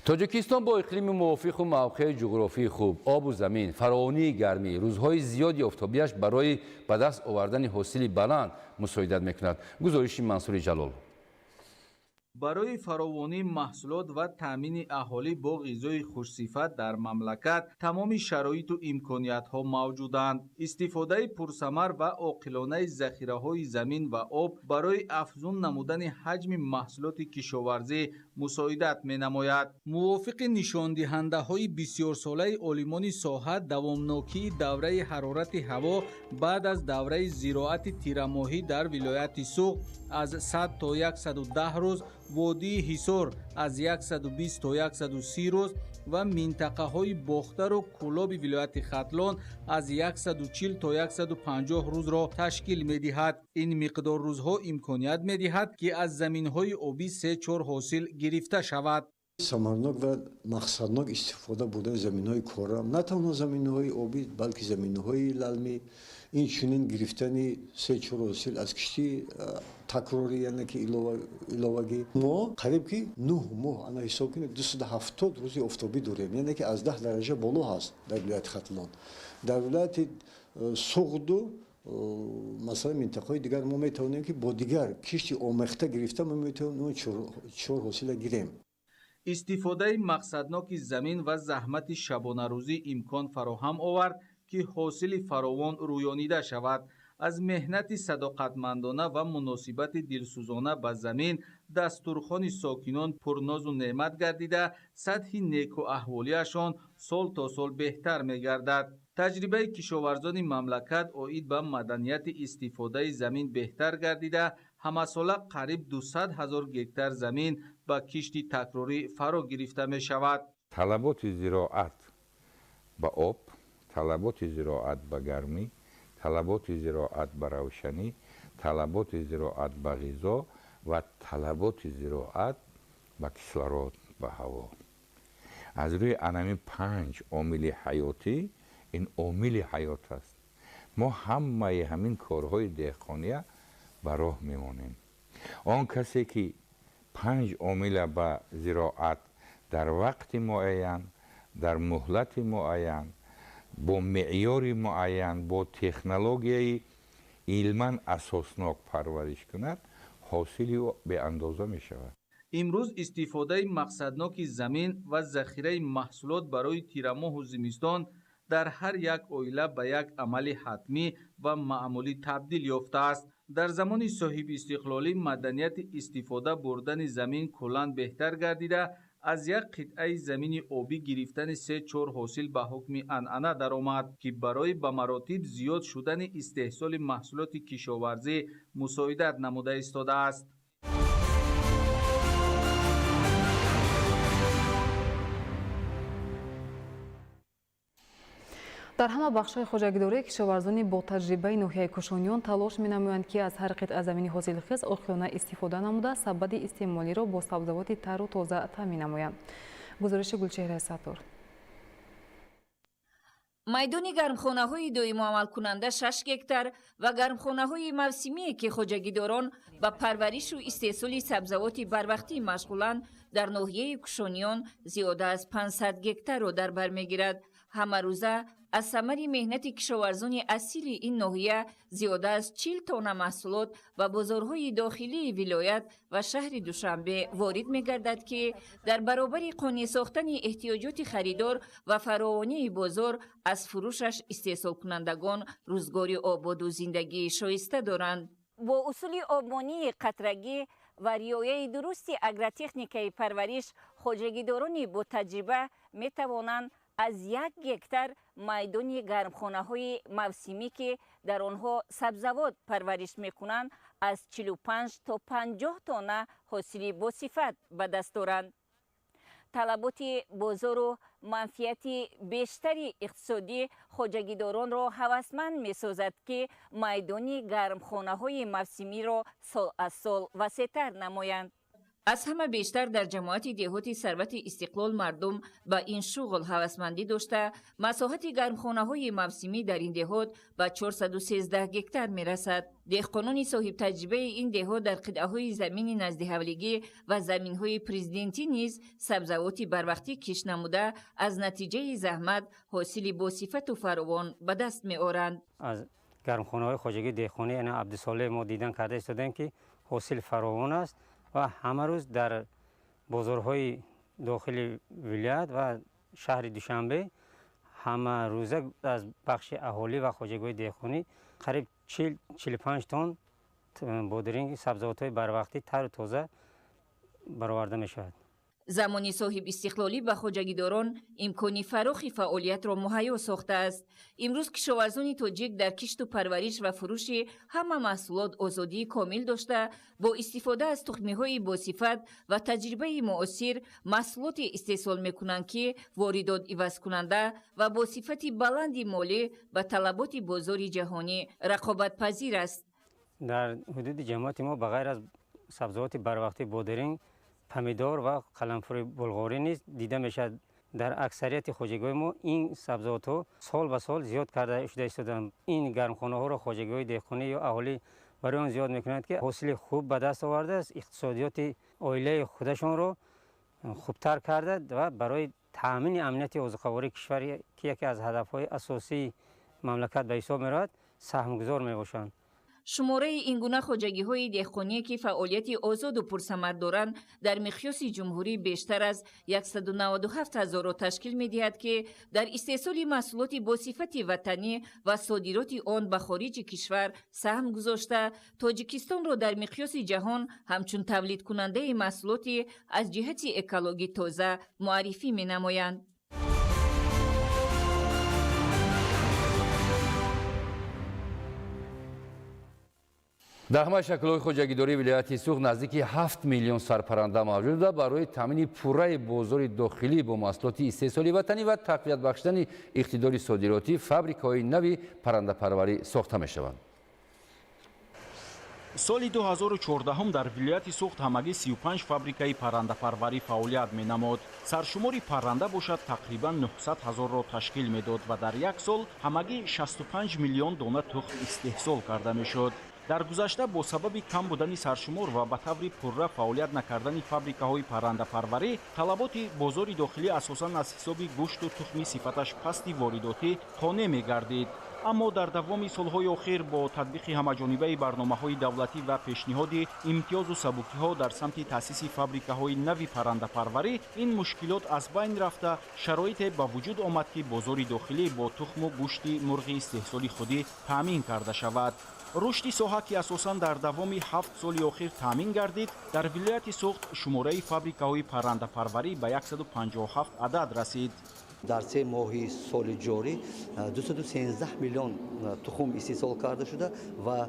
тоҷикистон бо иқлими мувофиқу мавқеи ҷуғрофии хуб, обу замин, фаровонии гармӣ, рӯзҳои зиёди офтобиаш барои ба даст овардани ҳосили баланд мусоидат мекунад. гузориши Мансури Ҷалол. барои фаровонии маҳсулот ва таъмини аҳолӣ бо ғизои хушсифат дар мамлакат тамоми шароиту имкониятҳо мавҷуданд. истифодаи пурсамар ва оқилонаи захираҳои замин ва об барои афзун намудани ҳаҷми маҳсулоти кишоварзӣ мусоидат менамояд. мувофиқи нишондиҳандаҳои бисёрсолаи олимони соҳа, давомнокии давраи ҳарорати ҳаво баъд аз давраи зироати тирамоҳӣ дар вилояти Суғ аз 100 то 110 рӯз, водии Ҳисор аз 120 то 130 рӯз ва минтақаҳои Бохтару Кӯлоби вилояти Хатлон аз 140 то 150 рӯзро ташкил медиҳад. ин миқдор рӯзҳо имконият медиҳад, ки аз заминҳои обӣ 3-4 ҳосил гирифта шавад. самарнок ва мақсаднок истифода бурдани заминҳои корам, на танҳо заминҳои обӣ, балки заминҳои лалмӣ, инчунин гирифтани 3-4 ҳосил аз кишти такрорӣ, яъне ки иловагӣ. мо қариб ки 9 моҳ ана ҳисоб кунед 270 рӯзи офтобӣ дорем, яъне ки аз 10 дараҷа боло ҳаст дар вилояти Хатлон. дар вилояти Суғду масалан минтақаҳои дигар мо метавонем ки бо дигар кишти омехта гирифта мо метавонем 4 ҳосила гирем. истифодаи мақсадноки замин ва заҳмати шабонарӯзӣ имкон фароҳам овард, ки ҳосили фаровон рӯёнида шавад. аз меҳнати садоқатмандона ва муносибати дилсӯзона ба замин дастурхони сокинон пурнозу неъмат гардида, сатҳи некуаҳволиашон сол то сол беҳтар мегардад. таҷрибаи кишоварзони мамлакат оид ба маданияти истифодаи замин беҳтар гардида, ҳамасола қариб 200 000 гектар замин ба кишти такрорӣ фаро гирифта мешавад. талаботи зироат ба об, талаботи зироат ба гармӣ, талаботи зироат ба равшанӣ, талаботи зироат ба ғизо ва талаботи зироат ба кислород, ба ҳаво. аз рӯи анами 5 омили ҳаётӣ, ин омили ҳаёт аст. мо ҳамаи ҳамин корҳои деҳқония ба роҳ мемонем. он касе ки 5 омила ба зироат дар вақти муайян, дар муҳлати муайян, бо меъёри муайян, бо технологияи илман асоснок парвариш кунад, ҳосили ӯ беандоза мешавад. имрӯз истифодаи мақсадноки замин ва захираи маҳсулот барои тирамоҳу зимистон дар ҳар як оила ба як амали ҳатмӣ ва маъмулӣ табдил ёфтааст. дар замони соҳибистиқлолӣ маданияти истифода бурдани замин куллан беҳтар гардида, аз як қитъаи замини обӣ гирифтани 3-4 ҳосил ба ҳукми анъана даромад, ки барои ба маротиб зиёд шудани истеҳсоли маҳсулоти кишоварзӣ мусоидат намуда истодааст. дар ҳама бахшҳои хоҷагидорӣ кишоварзони бо таҷрибаи ноҳияи кушониён талош менамоянд, ки аз ҳар қитъа замини ҳосилхез оқилона истифода намуда сабади истеъмолиро бо сабзавоти тару тоза таъмин намоянд. гузориши Гулчеҳраи Сатор. майдони гармхонаҳои доимоамалкунанда 6 гектар ва гармхонаҳои мавсимие, ки хоҷагидорон ба парваришу истеҳсоли сабзавоти барвақтӣ машғуланд, дар ноҳияи кушониён зиёда аз 500 гектарро дар бар мегирад. ҳамарӯза аз самари меҳнати кишоварзони асили ин ноҳия зиёда аз 40 тонна маҳсулот ба бозорҳои дохилии вилоят ва шаҳри Душанбе ворид мегардад, ки дар баробари қонеъ сохтани эҳтиёҷоти харидор ва фаровонии бозор аз фурӯшаш истеҳсолкунандагон рӯзгори ободу зиндагии шоиста доранд. бо усули обмонии қатрагӣ ва риояи дурусти агротехникаи парвариш, хоҷагидорони бо таҷриба метавонанд аз 1 гектар майдони гармхонаҳои мавсимӣ, ки дар онҳо сабзавот парвариш мекунанд, аз 45 то 50 тонна ҳосили босифат ба даст доранд. талаботи бозору манфиати бештари иқтисодӣ хоҷагидоронро ҳавасманд месозад, ки майдони гармхонаҳои мавсимиро сол аз сол васеътар намоянд. аз ҳама бештар дар ҷамоати деҳоти сарвати истиқлол мардум ба ин шуғл ҳавасмандӣ дошта, масоҳати гармхонаҳои мавсимӣ дар ин деҳот ба 413 гектар мерасад. деҳқонони соҳибтаҷрибаи ин деҳот дар қитъаҳои замини назди ҳавлигӣ ва заминҳои президентӣ низ сабзавоти барвақтӣ кишт намуда, аз натиҷаи заҳмат ҳосили босифату фаровон ба даст меоранд. аз гармхонаҳои хоҷагии деҳқонӣ яъне абдусолеҳ мо дидан карда истодем ки ҳосил фаровон аст ва ҳама рӯз дар бозорҳои дохили вилоят ва шаҳри душанбе ҳама рӯза аз бахши аҳолӣ ва хоҷагоҳи деҳқонӣ қариб 40-45 тонн бодиринги сабзавотҳои барвақтӣ тару тоза бароварда мешавад. замони соҳибистиқлолӣ ба хоҷагидорон имкони фарохи фаъолиятро муҳайё сохтааст. имрӯз кишоварзони тоҷик дар кишту парвариш ва фурӯши ҳама маҳсулот озодии комил дошта, бо истифода аз тухмиҳои босифат ва таҷрибаи муосир маҳсулоте истеҳсол мекунанд, ки воридот ивазкунанда ва бо сифати баланди молӣ ба талаботи бозори ҷаҳонӣ рақобатпазир аст. дар ҳудуди ҷамоати мо ба ғайр аз сабзавоти барвақти бодиринг, помидор ва қаламфури булғорӣ низ дида мешавад. дар аксарияти хоҷагоҳи мо ин сабзавотҳо сол ба сол зиёд карда шуда истоданд. ин гармхонаҳоро хоҷагоҳи деҳқонӣ ё аҳолӣ барои он зиёд мекунанд ки ҳосили хуб ба даст овардааст, иқтисодиёти оилаи худашонро хубтар карда ва барои таъмини амнияти озуқавории кишвар, ки яке аз ҳадафҳои асосии мамлакат ба ҳисоб меравад, саҳмгузор мебошанд. шумораи ин гуна хоҷагиҳои деҳқоние ки фаъолияти озоду пурсамар доранд дар миқёси ҷумҳурӣ бештар аз 197 000-ро ташкил медиҳад, ки дар истеҳсоли маҳсулоти босифати ватанӣ ва содироти он ба хориҷи кишвар саҳм гузошта, тоҷикистонро дар миқёси ҷаҳон ҳамчун тавлидкунандаи маҳсулоти аз ҷиҳати экологӣ тоза муаррифӣ менамоянд. дар ҳамаи шаклҳои хоҷагидории вилояти суғд наздики 7 миллион сарпарранда мавҷуд ва барои таъмини пурраи бозори дохилӣ бо маҳсулоти истеҳсоли ватанӣ ва тақвият бахшидани иқтидори содиротӣ фабрикаҳои нави паррандапарварӣ сохта мешаванд. соли 2014 дар вилояти суғд ҳамагӣ 35 фабрикаи паррандапарварӣ фаъолият менамуд. саршумори парранда бошад тақрибан 900 000-ро ташкил медод ва дар як сол ҳамагӣ 65 миллион дона тухм истеҳсол карда мешуд. дар гузашта бо сабаби кам будани саршумор ва ба таври пурра фаъолият накардани фабрикаҳои паррандапарварӣ, талаботи бозори дохилӣ асосан аз ҳисоби гӯшту тухми сифаташ пасти воридотӣ қонеъ мегардид. аммо дар давоми солҳои охир бо татбиқи ҳамаҷонибаи барномаҳои давлатӣ ва пешниҳоди имтиёзу сабукиҳо дар самти таъсиси фабрикаҳои нави паррандапарварӣ ин мушкилот аз байн рафта, шароите ба вуҷуд омад ки бозори дохилӣ бо тухму гӯшти мурғи истеҳсоли худӣ таъмин карда шавад. рушди соҳа ки асосан дар давоми 7 соли охир таъмин гардид, дар вилояти суғд шумораи фабрикаҳои паррандапарварӣ ба 157 адад расид. дар 3 моҳи соли ҷорӣ 213 миллион тухм истеҳсол карда шуда ва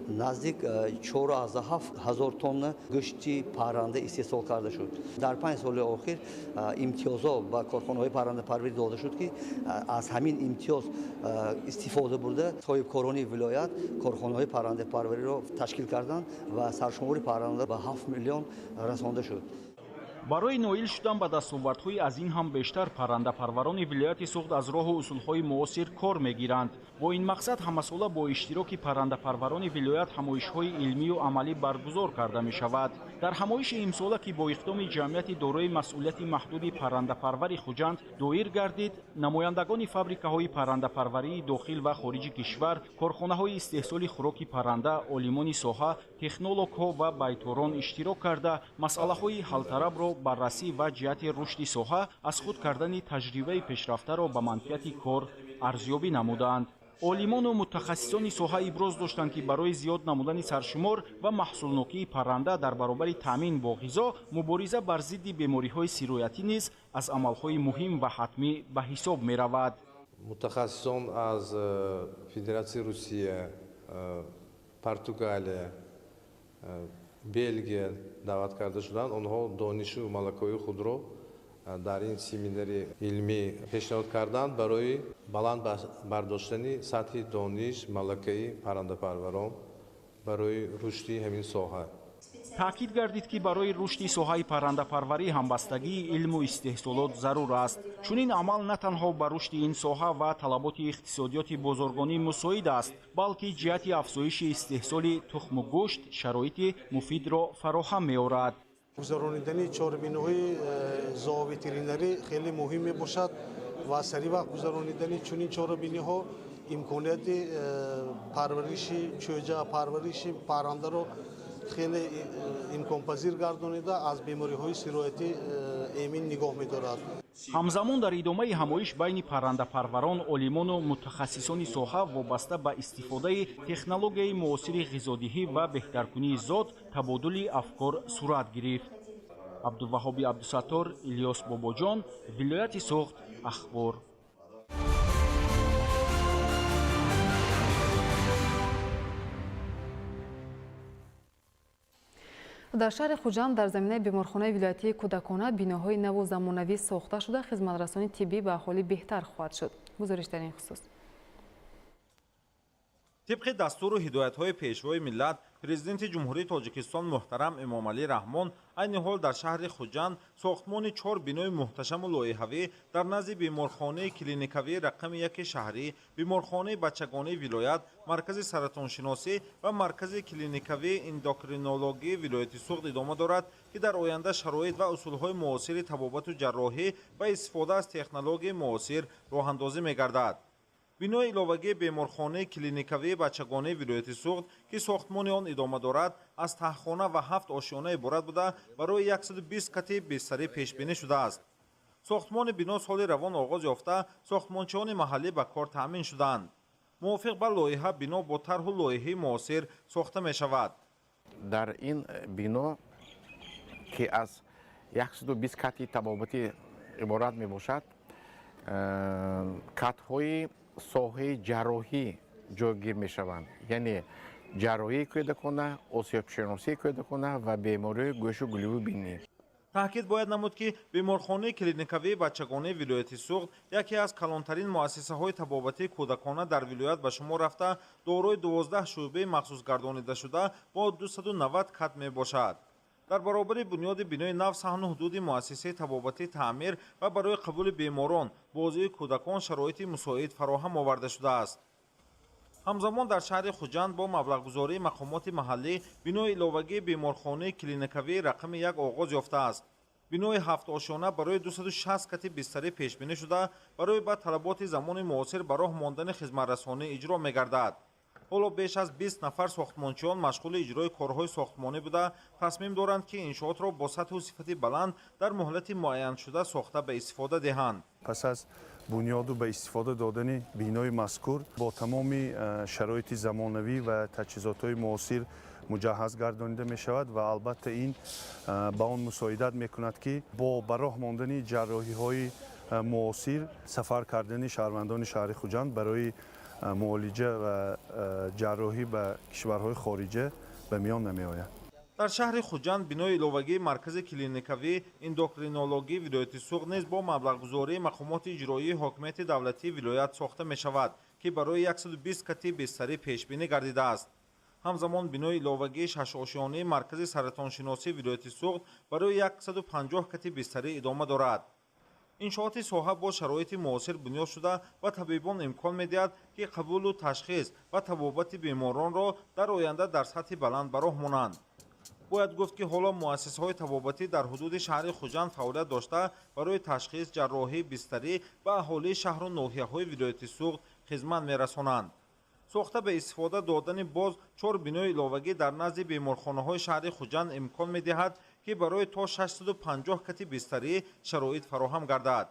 наздик 4,7 ҳазор тонна гӯшти парранда истеҳсол карда шуд. дар 5 соли охир имтиёзҳо ба корхонаҳои паррандапарварӣ дода шуд, ки аз ҳамин имтиёз истифода бурда соҳибкорони вилоят корхонаҳои паррандапарвариро ташкил карданд ва саршумори парранда ба 7 миллион расонда шуд. барои ноил шудан ба дастовардҳои аз ин ҳам бештар паррандапарварони вилояти суғд аз роҳу усулҳои муосир кор мегиранд. бо ин мақсад ҳамасола бо иштироки паррандапарварони вилоят ҳамоишҳои илмию амалӣ баргузор карда мешавад. дар ҳамоиши имсола ки бо иқдоми ҷамъияти дорои масъулияти маҳдуди паррандапарвари хуҷанд доир гардид, намояндагони фабрикаҳои паррандапарварии дохил ва хориҷи кишвар, корхонаҳои истеҳсоли хӯроки парранда, олимони соҳа, технологҳо ва байторон иштирок карда масъалаҳои ҳалтарабро баррасӣ ва ҷиҳати рушди соҳа аз худ кардани таҷрибаи пешрафтаро ба манфиати кор арзёбӣ намуданд. олимону мутахассисони соҳа иброз доштанд, ки барои зиёд намудани саршумор ва маҳсулнокии парранда дар баробари таъмин бо ғизо, мубориза бар зидди бемориҳои сироятӣ низ аз амалҳои муҳим ва ҳатмӣ ба ҳисоб меравад. мутахассисон аз Федератсияи Русия, Португалия, Белгия даъват карда шуданд. онҳо донишу малакаҳои худро дар ин семинари илмӣ пешниҳод карданд барои баланд бардоштани сатҳи дониш малакаи паррандапарварон барои рушди ҳамин соҳа. таъкид гардид ки барои рушди соҳаи паррандапарварӣ ҳамбастагии илму истеҳсолот зарур аст. чунин амал на танҳо ба рушди ин соҳа ва талаботи иқтисодиёти бозоргонӣ мусоид аст, балки ҷиҳати афзоиши истеҳсоли тухму гӯшт шароити муфидро фароҳам меорад. гузарондани чорабиниҳои зооветеринарӣ хеле муҳим мебошад ва сари вақт гузарондани чунин чорабиниҳо имконияти парвариши чӯҷа, парвариши паррандаро хеле имконпазир гардонида аз бемориҳои сироятӣ эмин нигоҳ медорад. ҳамзамон дар идомаи ҳамоиш байни паррандапарварон, олимону мутахассисони соҳа вобаста ба истифодаи технологияи муосири ғизодиҳӣ ва беҳтаркунии зот табодули афкор сурат гирифт. абдуваҳоби абдусаттор, Илёс Бобоҷон, вилояти Суғд, Ахбор. дар шаҳри Хуҷанд дар заминаи беморхонаи вилоятии кӯдакона биноҳои наву замонавӣ сохта шуда хизматрасони тиббӣ ба аҳолӣ беҳтар хоҳад шуд. гузориш дар ин хусус. طبق دستور و هدایت‌های پیشوای ملت، پرزیدنت جمهوری تاجیکستان محترم امامعلی رحمان عین حال در شهر خوجند ساختمان 4 بینای محتشم و لایحه‌ای در نزد بیمارخانه کلینیکوی رقم 1 شهری، بیمارخانه بچگانه ولایت، مرکز سرطانشناسی و مرکز کلینیکوی اندوکرینولوژی ولایت سوغد ادامه دارد که در آینده شرایط و اصول‌های معاصر طبابت و جراحی و استفاده از تکنولوژی معاصر راه‌اندازی می‌گردد. بینای علاوگی بیمارخانه کلینیکوی بچگانه ولایت سوغد که ساختمان آن ادامه دارد از تهخانه و 7 آشیانه عبارت بوده برای 120 کتی بستری پیش بینی شده است. ساختمان بنا سال روان آغاز یافته، ساختمانچیان محلی به کار تامین شدند. موافق به لایحه بنا با طرح و لایحه معاصر ساخته می شود. در این بنا که از 120 کتی طبابتی عبارت می باشد، کت‌های соҳаи ҷарроҳӣ ҷойгир мешаванд, яъне ҷарроҳии кӯдакона, осебшиносии кӯдакона ва бемории гӯшу гулӯи бинӣ. таъкид бояд намуд ки беморхонаи клиникавии бачагонаи вилояти Суғд яке аз калонтарин муассисаҳои табобатии кӯдакона дар вилоят ба шумор рафта, дорои 12 шӯъбаи махсус гардонида шуда бо 290 кат мебошад. дар баробари бунёди бинои нав саҳну ҳудуди муассисаи табобатӣ таъмир ва барои қабули беморон, бозии кӯдакон шароити мусоид фароҳам оварда шудааст. ҳамзамон дар шаҳри Хуҷанд бо маблағгузории мақомоти маҳаллӣ бинои иловагии беморхонаи клиникавии рақами 1 оғоз ёфтааст. бинои 7 ошиёна барои 260 кати бистарӣ пешбинӣ шуда, барои ба талаботи замони муосир ба роҳ мондани хизматрасонӣ иҷро мегардад. ҳоло беш аз 20 нафар сохтмончиён машғули иҷрои корҳои сохтмонӣ буда тасмим доранд ки иншоотро бо сатҳу сифати баланд дар муҳлати муайяншуда сохта ба истифода диҳанд. пас аз бунёду ба истифода додани бинои мазкур бо тамоми шароити замонавӣ ва таҷҳизотҳои муосир муҷаҳҳаз гардонида мешавад ва албатта ин ба он мусоидат мекунад ки бо ба роҳ мондани ҷарроҳиҳои муосир сафар кардани шаҳрвандони шаҳри Хуҷанд барои муолиҷа ва ҷарроҳӣ ба кишварҳои хориҷа ба миён намеояд. дар шаҳри Хуҷанд бинои иловагии маркази клиникавӣ эндокринологии вилояти Суғд низ бо маблағгузории мақомоти иҷроии ҳокимияти давлатии вилоят сохта мешавад ки барои 120 кати бистарӣ пешбинӣ гардидааст. ҳамзамон бинои иловагии 6 ошиёнаи маркази саратоншиносии вилояти Суғд барои 150 кати бистарӣ идома дорад. иншооти соҳа бо шароити муосир бунёд шуда ва табибон имкон медиҳад ки қабулу ташхис ва табобати беморонро дар оянда дар сатҳи баланд ба роҳ монанд. бояд гуфт ки ҳоло муассисаҳои табобатӣ дар ҳудуди шаҳри Хуҷанд фаъолият дошта барои ташхис, ҷарроҳӣ, бистарӣ ба аҳолии шаҳру ноҳияҳои вилояти Суғд хизмат мерасонанд. сохта ба истифода додани боз 4 бинои иловагӣ дар назди беморхонаҳои шаҳри Хуҷанд имкон медиҳад ки барои то 650 кати бистарӣ шароит фароҳам гардад.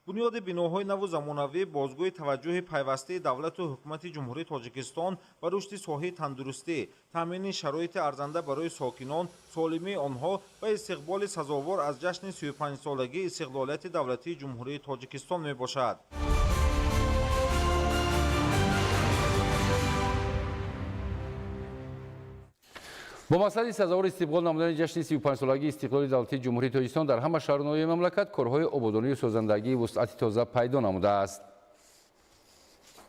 бунёди биноҳои наву замонавӣ бозгӯи таваҷҷӯҳи пайвастии давлату ҳукумати ҷумҳурии Тоҷикистон ба рушди соҳаи тандурустӣ, таъмини шароити арзанда барои сокинон, солимии онҳо ва истиқболи сазовор аз ҷашни 35-солагии истиқлолияти давлатии ҷумҳурии Тоҷикистон мебошад. бо мақсади сазовор истиқбол намудани ҷашни 35-солагии истиқлоли давлатии ҷумҳурии Тоҷикистон дар ҳама шаҳрноҳияи мамлакат корҳои ободонию созандагии вусъати тоза пайдо намудааст.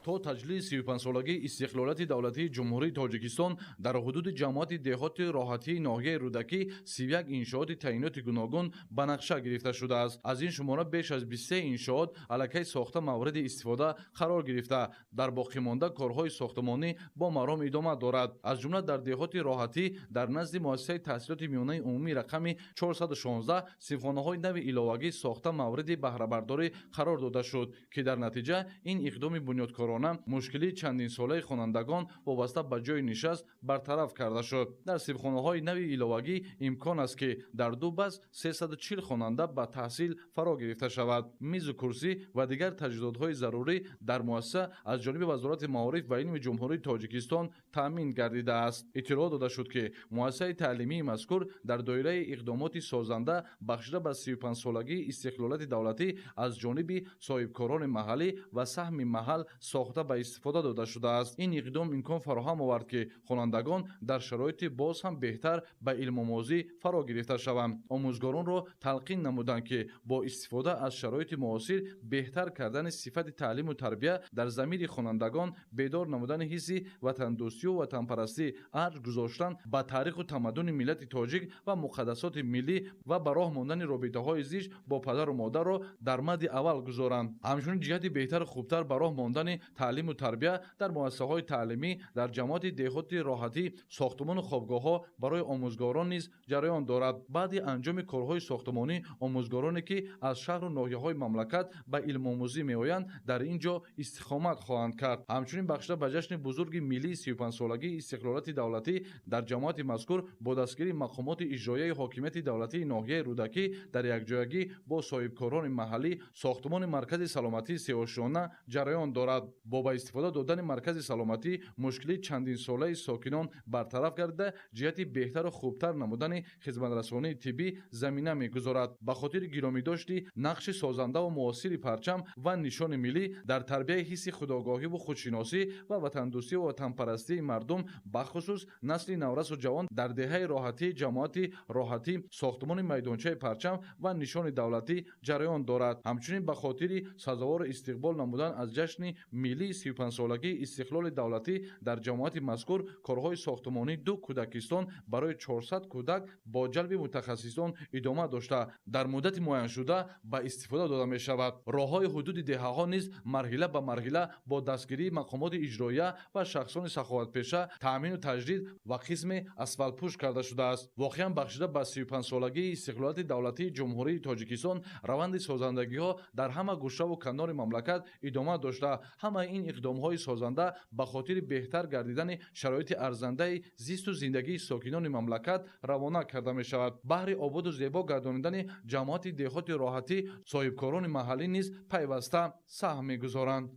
то таҷлили 35-солагии истиқлолияти давлатии ҷумҳурии тоҷикистон дар ҳудуди ҷамоати деҳоти роҳатии ноҳияи рӯдакӣ 31 иншооти таъиноти гуногун ба нақша гирифта шудааст. Аз ин шумора беш аз 23 иншоот аллакай сохта мавриди истифода қарор гирифта, дар боқимонда корҳои сохтмонӣ бо маром идома дорад. Аз ҷумла дар деҳоти роҳатӣ дар назди муассисаи таҳсилоти миёнаи умумии рақами 416 сифхонаҳои нави иловагӣ сохта мавриди баҳрабардорӣ қарор дода шуд, ки дар натиҷа ин иқдоми бунёдкорона мушкилии чандинсолаи хонандагон вобаста ба ҷои нишаст бартараф карда шуд. Дар сифхонаҳои нави иловагӣ имкон аст ки дар ду баъз 340 хонанда ба таҳсил фаро гирифта шавад. Мизу курсӣ ва дигар таҷҳизотҳои зарурӣ дар муассиса аз ҷониби Вазорати маориф ва илми ҷумҳурии Тоҷикистон таъмин гардидааст. Иттилоъ дода шуд, ки муассисаи таълимии мазкур дар доираи иқдомоти созанда бахшида ба 35-солагии истиқлолияти давлатӣ аз ҷониби соҳибкорони маҳаллӣ ва саҳми маҳал сохта ба истифода дода шудааст. Ин иқдом имкон фароҳам овард, ки хонандагон дар шароити боз ҳам беҳтар ба илмомӯзӣ фаро гирифта шаванд. Омӯзгоронро талқин намуданд, ки бо истифода аз шароити муосир беҳтар кардани сифати таълиму тарбия дар замири хонандагон бедор намудани ҳисси ватандӯстию ватанпарастӣ арҷ гузоштан ба таъриху тамаддуни миллати тоҷик ва муқаддасоти миллӣ ва ба роҳ мондани робитаҳои зич бо падару модарро дар мадди аввал гузоранд. ҳамчунин ҷиҳати беҳтару хубтар ба роҳ мондани таълиму тарбия дар муассисаҳои таълимӣ дар ҷамоати деҳоти роҳатӣ сохтмону хобгоҳҳо барои омӯзгорон низ ҷараён дорад. баъди анҷоми корҳои сохтмонӣ омӯзгороне ки аз шаҳру ноҳияҳои мамлакат ба илмомӯзӣ меоянд дар ин ҷо истиқомат хоҳанд кард. ҳамчунин бахшида ба ҷашни бузурги миллии 35-солагии истиқлолияти давлатӣ дар ҷамоати мазкур бо дастгирии мақомоти иҷроияи ҳокимияти давлатии ноҳияи рӯдакӣ дар якҷоягӣ бо соҳибкорони маҳаллӣ сохтмони маркази саломатии сеошона ҷараён дорад. бо ба истифода додани маркази саломатӣ мушкилии чандинсолаи сокинон бартараф гардида ҷиҳати беҳтару хубтар намудани хизматрасонии тиббӣ замина мегузорад. ба хотири гиромидошти нақши созандаву муосири парчам ва нишони миллӣ дар тарбияи ҳисси худогоҳиву худшиносӣ ва ватандӯстиву ватанпарастии мардум бахусус насли наврасу ҷавон дар деҳаи роҳатии ҷамоати роҳатӣ сохтмони майдончаи парчам ва нишони давлатӣ ҷараён дорад. ҳамчунин ба хотири сазовори истиқбол намудан аз ҷашни миллии 35-солагии истиқлоли давлатӣ дар ҷамоати мазкур корҳои сохтмонии ду кӯдакистон барои 400 кӯдак бо ҷалби мутахассисон идома дошта дар муддати муайяншуда ба истифода дода мешавад. роҳҳои ҳудуди деҳаҳо низ марҳила ба марҳила бо дастгирии мақомоти иҷроия ва шахсони саховатпеша таъмину таҷдид ва қисме асфалтпӯш карда шудааст. воқеан бахшида ба 35-солагии истиқлолияти давлатии ҷумҳурии Тоҷикистон раванди созандагиҳо дар ҳама гӯшаву канори мамлакат идома дошта, ҳамаи ин иқдомҳои созанда ба хотири беҳтар гардидани шароити арзандаи зисту зиндагии сокинони мамлакат равона карда мешавад. баҳри ободу зебо гардонидани ҷамоати деҳоти роҳатӣ соҳибкорони маҳаллӣ низ пайваста саҳм мегузоранд.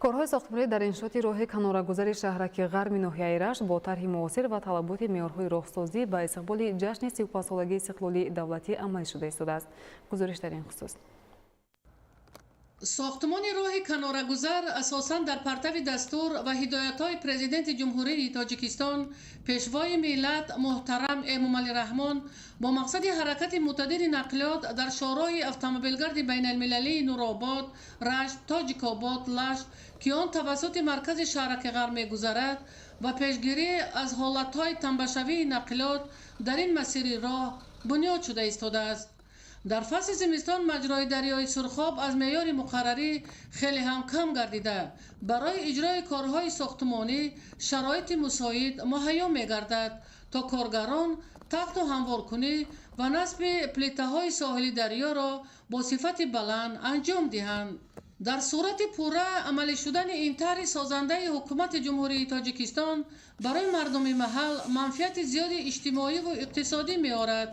корҳои сохтмонӣ дар иншоати роҳи канорагузари шаҳраки ғарби ноҳияи Рашт бо тарҳи муосир ва талаботи меъёрҳои роҳсозӣ ба истиқболи ҷашни 35-солагии истиқлолии давлатӣ амалӣ шуда истодааст. гузориш дар ин хусус. сохтмони роҳи канорагузар асосан дар партави дастур ва ҳидоятҳои президенти ҷумҳурии Тоҷикистон пешвои миллат муҳтарам Эмомалӣ Раҳмон бо мақсади ҳаракати мӯътадили нақлиёт дар шоҳроҳи автомобилгарди байналмилалии Нуробод, Рашт, Тоҷикобод, Лашт ки он тавассути маркази шаҳраки Ғарб мегузарад ва пешгирӣ аз ҳолатҳои танбашавии нақлиёт дар ин масири роҳ бунёд шуда истодааст. дар фасли зимистон маҷрои дарёи Сурхоб аз меъёри муқаррарӣ хеле ҳам кам гардида барои иҷрои корҳои сохтмонӣ шароити мусоид муҳайё мегардад то коргарон тахту ҳамворкунӣ ва насби плитаҳои соҳили дарёро бо сифати баланд анҷом диҳанд. дар сурати пурра амалӣ шудани ин тарҳи созандаи ҳукумати ҷумҳурии Тоҷикистон барои мардуми маҳал манфиати зиёди иҷтимоиву иқтисодӣ меорад,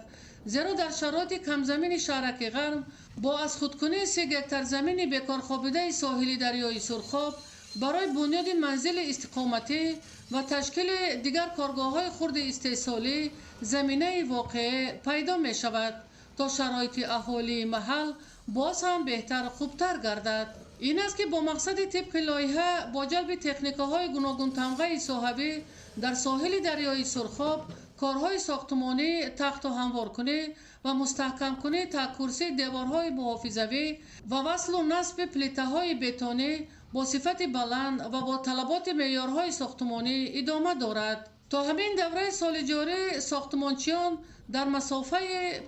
зеро дар шароити камзамини шаҳраки Ғарб бо аз худкунии 3 гектар замини бекорхобидаи соҳили дарёи Сурхоб барои бунёди манзили истиқоматӣ ва ташкили дигар коргоҳҳои хурди истеҳсолӣ заминаи воқеъ пайдо мешавад то шароити аҳолии маҳал боз ҳам беҳтар хубтар гардад. ин аст ки бо мақсади тибқи лоиҳа бо ҷалби техникаҳои гуногун тамғаи соҳавӣ дар соҳили дарёи Сурхоб کارهای ساختمانی، تخت و هموارکنی و مستحکم کنی تک‌کرسی دیوارهای محافظوی و وصل و نصب پلیته‌های بتونی با صفت بلند و با طلبات معیارهای ساختمانی ادامه دارد. تا همین دوره سال جاری ساختمانچیان در مسافه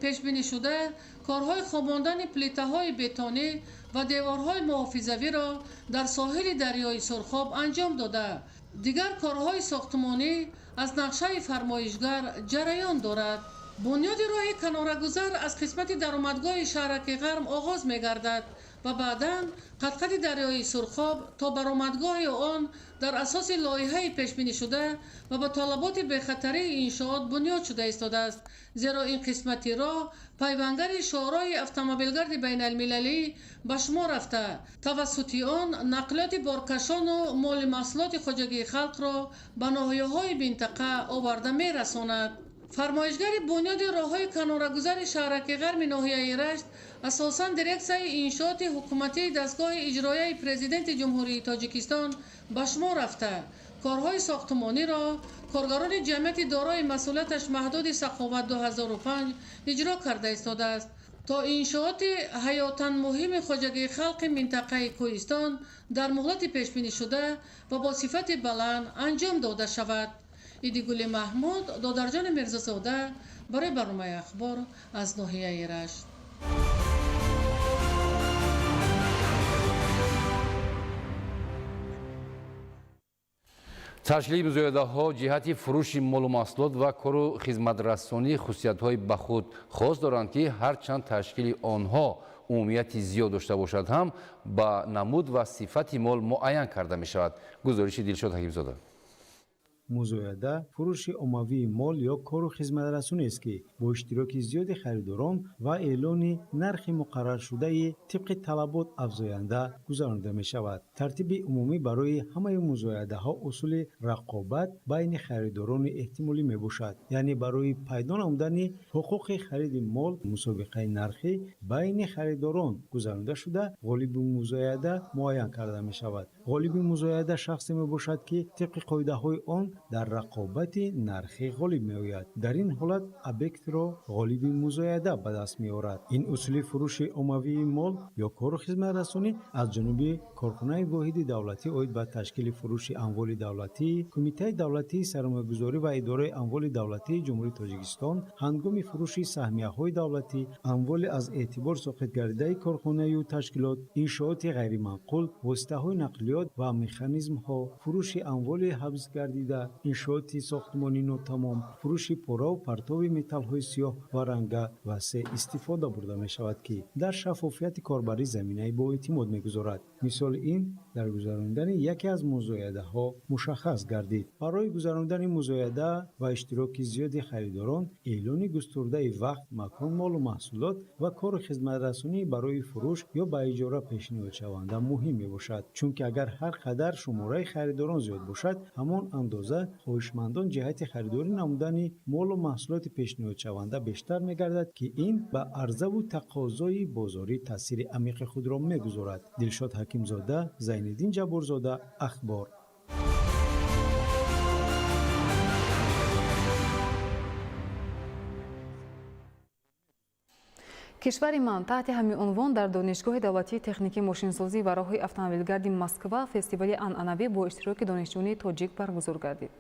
پیشبینی شده کارهای خواباندن پلیته‌های بتونی و دیوارهای محافظوی را در ساحل دریای سرخاب انجام داده. دیگر کارهای ساختمانی از نقشه فرمایشگر جریان دارد. بنیاد راه کنارگذر از قسمت درآمدگاه شهرک غرم آغاز می‌گردد و بعداً قطقط دریای سرخاب تا برآمدگاه آن در اساس لایحه پیشبینی شده و با طلبات بخطری انشاءات بنیاد شده ایستاده است، زیرا این قسمتی راه پیوندگر شاهراه اتومبیلگرد بین المللی به شمار رفته توسط آن نقلیات بارکشان و مال محصولات خواجگی خلق را به ناحیه‌های منطقه آورده می‌رساند. فرمایشگر بنیاد راه‌های کنارگذر شهرک غرب ناحیه رشت اساساً دیرکسیون انشاءات حکومتی دستگاه اجرایی پرزیدنت جمهوری تاجیکستان به شمار رفته کارهای ساختمانی را کارگران جمعیت دارای مسئولیتش محدود سخاوت 2005 اجرا کرده ایستاده است تا انشاءات حیاتاً مهم خواجگی خلق منطقه کوهستان در مهلت پیشبینی شده و با صفت بلند انجام داده شود. ایدیگل محمود، دادرجان میرزازاده برای برنامه اخبار از ناحیه رشت. تشکیل مزایده‌ها جهت فروش مال و محصولات و کار و خدمت‌رسانی خصوصیت‌های به خود خاص دارند که هرچند تشکیل آنها عمومیت زیاد داشته باشد هم با نمود و صفت مال معین کرده می‌شود. گزارش دلشاد حکیم‌زاده. مزایده فروش عمومی مال یا کار و خدمت‌رسانی است که با اشتراک زیاد خریداران و اعلان نرخ مقرر شده طبق طلبات افزاینده گذرانده می شود. ترتیب عمومی برای همه مزایده ها اصول رقابت بین خریداران احتمالی می باشد، یعنی برای پیدا نمودن حقوق خرید مال مسابقه نرخی بین خریداران گذرانده شده غالب مزایده معین کرده می شود. غالب مزایده شخصی می باشد که طبق قاعده های آن در رقابت نرخی غالب می آید. در این حالت ابیکت را غالب مزایده به دست می آورد. این اصول فروش عمومی مال یا کار و خدمت رسانی از جانب کارخانه واحد دولتی عاید به تشکیل فروش اموال دولتی، کمیته دولتی سرمایه‌گذاری و اداره اموال دولتی جمهوری تاجیکستان هنگام فروش سهمیه های دولتی، اموال از اعتبار ساقط گردیده کارخانه و تشکیلات، انشاءات غیر منقول، واسطه های نقلیات و مکانیزم ها، فروش اموال حبس گردیده، انشاءات ساختمانی ناتمام، فروش پورا و پرتاب متال های سیاه و رنگه و سه استفاده برده می شود که در شفافیت کاربری زمینه با اعتماد می گذارد. مثال این در گذراندن یکی از مزایده ها مشخص گردید. برای گذراندن مزایده و اشتراک زیاد خریداران اعلان گسترده وقت، مکان، مال و محصولات و کار و خدمت رسانی برای فروش یا به اجاره پیشنهاد شونده مهم می باشد، چون که اگر هر قدر شماره خریداران زیاد باشد همان اندازه خواهشمندان جهت خریداری نمودن مال و محصولات پیشنهاد شونده بیشتر می گردد که این به عرضه و تقاضای بازاری تاثیر عمیق خود را می گذارد. دلشاد حکیم‌زاده، زینالدین جبارزاده، اخبار. کشور من تحت همین عنوان در دانشگاه دولتی تکنیکی ماشینسازی و راههای اتومبیلگرد مسکو فستیوال عنعنوی با اشتراک دانشجویان تاجیک برگزار گردید.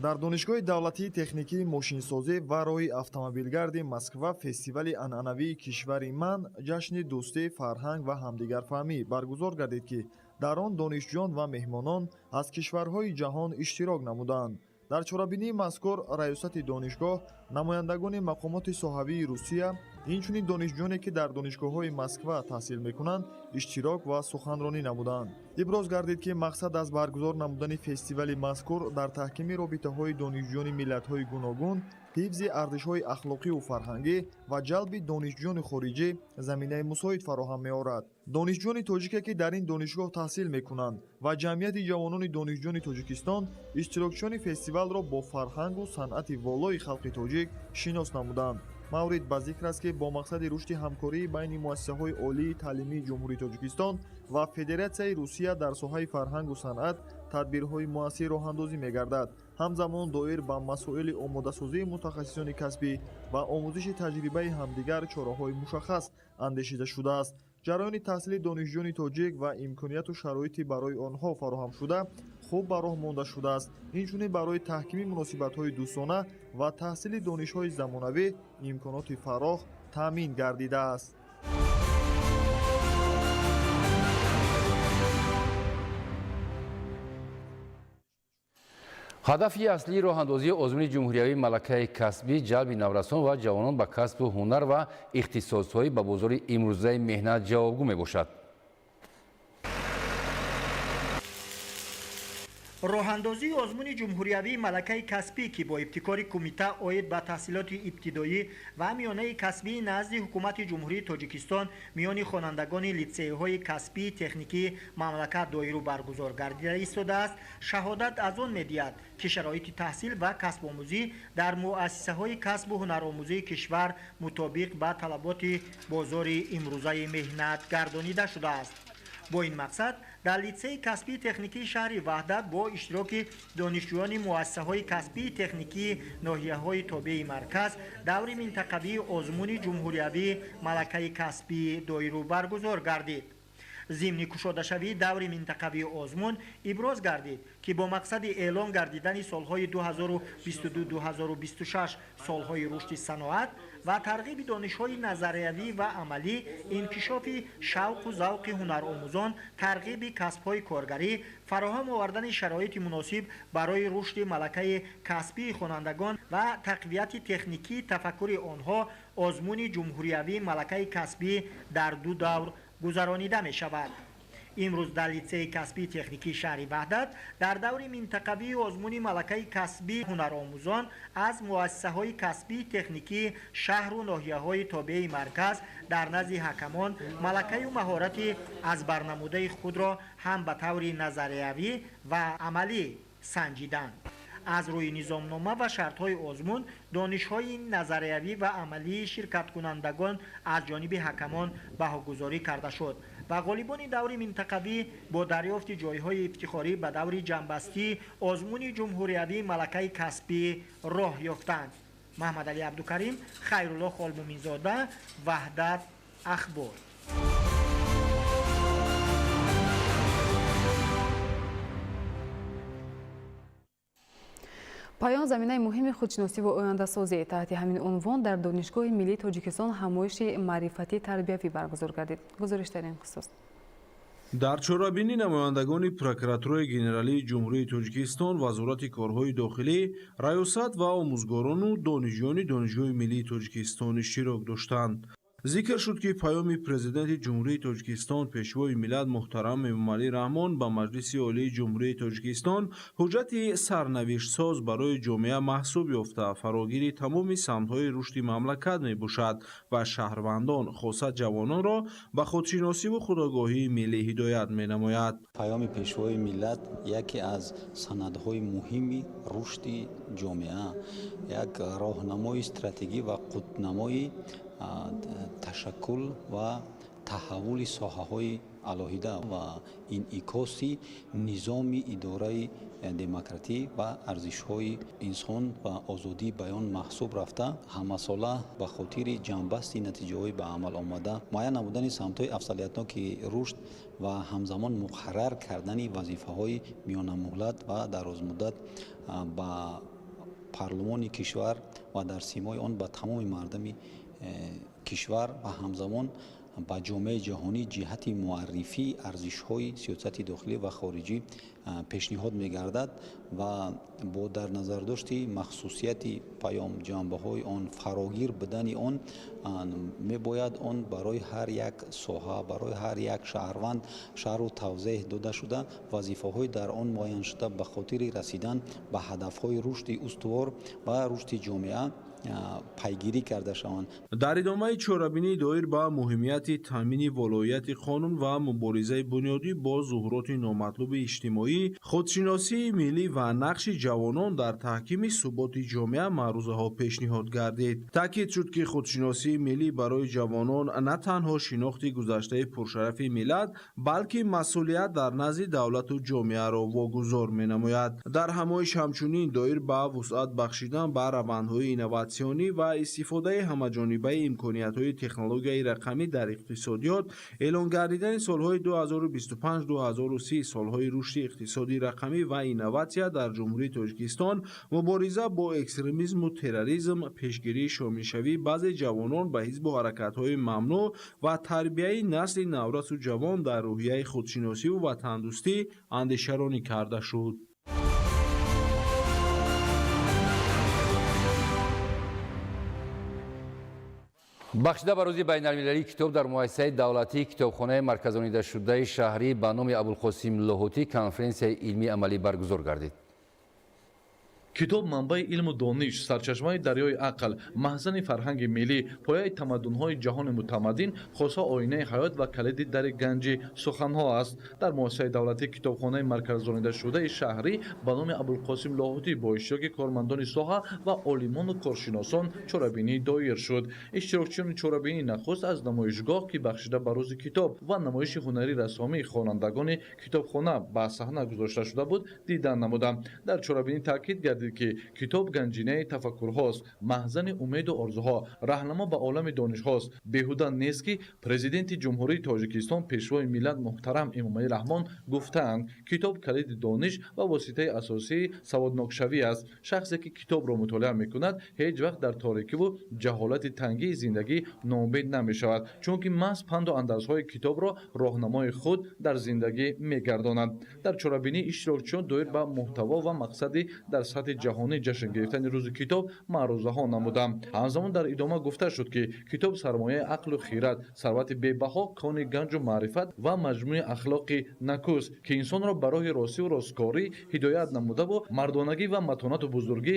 در دانشگاه دولتی تکنیکی ماشینسازی و راههای اتومبیلگرد مسکو فستیوال عنعنوی کشور من جشن دوستی، فرهنگ و همدیگرفهمی برگزار گردید که در آن دانشجویان و مهمانان از کشورهای جهان اشتراک نمودند. در چارابینی مذکور رئیست دانشگاه، نمایندگان مقامات صحابی روسیه، اینچنین دانشجویانی که در دانشگاه‌های مسکو تحصیل می‌کنند اشتراک و سخنرانی نمودند. ابراز گردید که مقصد از برگزار نمودن فستیوال مذکور در تحکیم رابطه‌های دانشجویان ملت‌های گوناگون، حفظ ارزش‌های اخلاقی و فرهنگی و جلب دانشجویان خارجی زمینه مساعد فراهم می‌آورد. دانشجویان تاجیک که در این دانشگاه تحصیل می‌کنند و جمعیت جوانان دانشجویان تاجیکستان اشتراکچیان فستیوال را با فرهنگ و صنعت والای خلق تاجیک شناس نمودند. маврид ба зикр аст ки бо мақсади рушди ҳамкорӣ байни муассисаҳои олии таълимии ҷумҳурии тоҷикистон ва федератсияи русия дар соҳаи фарҳангу санъат тадбирҳои муассир роҳандозӣ мегардад. ҳамзамон доир ба масоили омодасозии мутахассисони касбӣ ва омӯзиши таҷрибаи ҳамдигар чораҳои мушаххас андешида шудааст. ҷараёни таҳсили донишҷӯёни тоҷик ва имконияту шароити барои онҳо фароҳамшуда хуб ба роҳ монда шудааст. инчунин барои таҳкими муносибатҳои дӯстона ва таҳсили донишҳои замонавӣ имконоти фароғ таъмин гардидааст. ҳадафи аслии роҳандозии озмуни ҷумҳуриявии малакаи касбӣ ҷалби наврасон ва ҷавонон ба касбу ҳунар ва ихтисосҳои ба бозори имрӯзаи меҳнат ҷавобгӯ мебошад. роҳандозии озмуни ҷумҳуриявии малакаи касбӣ ки бо ибтикори кумита оид ба таҳсилоти ибтидоӣ ва ҳамёнаи касбии назди ҳукумати ҷумҳурии тоҷикистон миёни хонандагони литсейҳои касбии техникии мамлакат доиру баргузор гардида истодааст, шаҳодат аз он медиҳад ки шароити таҳсил ва касбомӯзӣ дар муассисаҳои касбу ҳунаромӯзии кишвар мутобиқ ба талаботи бозори имрӯзаи меҳнат гардонида шудааст. бо ин мақсад дар литсеи касбии техникии шаҳри ваҳдат бо иштироки донишҷӯёни муассисаҳои касбии техникии ноҳияҳои тобеи марказ даври минтақавии озмуни ҷумҳуриявии малакаи касбии доиру баргузор гардид. зимни кушодашавии даври минтақавии озмун иброз гардид ки бо мақсади эълон гардидани солҳои 2022-2026 солҳои рушди саноат ва тарғиби донишҳои назариявӣ ва амалӣ, инкишофи шавқу завқи ҳунаромӯзон, тарғиби касбҳои коргарӣ, фароҳам овардани шароити муносиб барои рушди малакаи касбии хонандагон ва тақвияти техникии тафаккури онҳо, озмуни ҷумҳуриявии малакаи касбӣ дар ду давр гузаронида мешавад. имрӯз дар литсеи касбии техникии шаҳри ваҳдат дар даври минтақавии озмуни малакаи касбии ҳунаромӯзон аз муассисаҳои касбии техникии шаҳру ноҳияҳои тобеи марказ дар назди ҳакамон малакаю маҳорати азбарнамудаи худро ҳам ба таври назариявӣ ва амалӣ санҷиданд. аз рӯи низомнома ва шартҳои озмун донишҳои назариявӣ ва амалии ширкаткунандагон аз ҷониби ҳакамон баҳогузорӣ карда шуд ва ғолибони даври минтақавӣ бо дарёфти ҷойҳои ифтихорӣ ба даври ҷамъбастии озмуни ҷумҳуриявии малакаи касбӣ роҳ ёфтанд. маҳмадалӣ абдукарим, хайрулло холмуминзода, ваҳдат ахбор. паён заминаи муҳими худшиносӣ ва ояндасозӣ таҳти ҳамин унвон дар донишгоҳи миллии тоҷикистон ҳамоиши маърифатӣ тарбиявӣ баргузор гардид. гузориш дар ин хусус. дар чорабинӣ намояндагони прокуратураи генералии ҷумҳурии тоҷикистон, вазорати корҳои дохилӣ, раёсат ва омӯзгорону донишҷӯёни донишгоҳи миллии тоҷикистон иштирок доштанд. зикр шуд ки паёми президенти ҷумҳурии тоҷикистон пешвои миллат муҳтарам Эмомалӣ Раҳмон ба Маҷлиси олии ҷумҳурии тоҷикистон ҳуҷҷати сарнавиштсоз барои ҷомеа маҳсуб ёфта фарогири тамоми самтҳои рушди мамлакат мебошад ва шаҳрвандон хоса ҷавононро ба худшиносиву худогоҳии миллӣ ҳидоят менамояд. паёми пешвои миллат яке аз санадҳои муҳими рушди ҷомеа, як роҳнамои стратегӣ ва қутбнамои ташаккул ва таҳаввули соҳаҳои алоҳида ва инъикоси низоми идораи демократӣ ва арзишҳои инсон ва озодии баён маҳсуб рафта, ҳамасола ба хотири ҷамъбасти натиҷаҳои ба амал омада, муайян намудани самтҳои афзалиятноки рушд ва ҳамзамон муқаррар кардани вазифаҳои миёнамуҳлат ва дарозмуддат ба парлумони кишвар ва дар симои он ба тамоми мардами кишвар ва ҳамзамон ба ҷомеаи ҷаҳонӣ ҷиҳати муаррифии арзишҳои сиёсати дохилӣ ва хориҷӣ пешниҳод мегардад ва бо дар назардошти махсусияти паём ҷанбаҳои он фарогир будани он мебояд он барои ҳар як соҳа, барои ҳар як шаҳрванд шарҳу тавзеҳ дода шуда вазифаҳои дар он муайян шуда ба хотири расидан ба ҳадафҳои рушди устувор ва рушди ҷомеа пайгирӣ карда шаванд. дар идомаи чорабинии доир ба муҳимияти таъмини волоияти қонун ва муборизаи бунёдӣ бо зуҳуроти номатлуби иҷтимоӣ, худшиносии миллӣ ва нақши ҷавонон дар таҳкими суботи ҷомеа маърузаҳо пешниҳод гардид. таъкид шуд ки худшиносии миллӣ барои ҷавонон на танҳо шинохти гузаштаи пуршарафи миллат, балки масъулият дар назди давлату ҷомеаро вогузор менамояд. дар ҳамоиш ҳамчунин доир ба вусъат бахшидан ба равандҳои инноватсионӣ ва истифодаи ҳамаҷонибаи имкониятҳои технологияи рақамӣ дар иқтисодиёт, эълон гардидани солҳои 2025-2030 солҳои рушди иқтисодии рақамӣ ва инноватсия дар ҷумҳурии Тоҷикистон, мубориза бо экстремизму терроризм, пешгирии шомилшавии баъзе ҷавонон ба ҳизбу ҳаракатҳои мамнӯъ ва тарбияи насли наврасу ҷавон дар рӯҳияи худшиносиву ватандӯстӣ андешаронӣ карда шуд. бахшида ба рӯзи байналмилалии китоб дар муассисаи давлатии китобхонаи марказонидашудаи шаҳрӣ ба номи Абулқосим Лоҳутӣ конференсияи илмӣ амалӣ баргузор гардид. китоб манбаи илму дониш, сарчашмаи дарёи ақл, маҳзани фарҳанги миллӣ, пояи тамаддунҳои ҷаҳони мутамаддин, хосо оинаи ҳаёт ва калиди дари ганҷи суханҳо аст. дар муассисаи давлатии китобхонаи марказонидашудаи шаҳрӣ ба номи Абулқосим Лоҳутӣ бо иштироки кормандони соҳа ва олимону коршиносон чорабинӣ доир шуд. иштирокчиёни чорабинӣ нахуст аз намоишгоҳ, ки бахшида ба рӯзи китоб ва намоиши ҳунарӣ расомии хонандагони китобхона ба саҳна гузошта шуда буд, дидан намуданд. дар чорабинӣ таъкид гардид ки китоб ганҷинаи тафаккурҳост, маҳзани умеду орзуҳо, раҳнамо ба олами донишҳост. беҳуда нест ки президенти ҷумҳурии Тоҷикистон пешвои миллат муҳтарам Эмомалӣ Раҳмон гуфтаанд, китоб калиди дониш ва воситаи асосии саводнокшавӣ аст. шахсе ки китобро мутолиа мекунад, ҳеҷ вақт дар торикиву ҷаҳолати тангии зиндагӣ ноумед намешавад, чунки маҳз панду андазҳои китобро роҳнамои худ дар зиндагӣ мегардонад. дар чорабинӣ иштирокчиён доир ба муҳтаво ва мақсади дар сатҳи ҷаҳонӣ ҷашн гирифтани рӯзи китоб маърузаҳо намуданд. ҳамзамон дар идома гуфта шуд, ки китоб сармояи ақлу хират, сарвати бебаҳо, кони ганҷу маърифат ва маҷмӯи ахлоқи накӯст, ки инсонро ба роҳи ростиву росткорӣ ҳидоят намудаву мардонагӣ ва матонату бузургӣ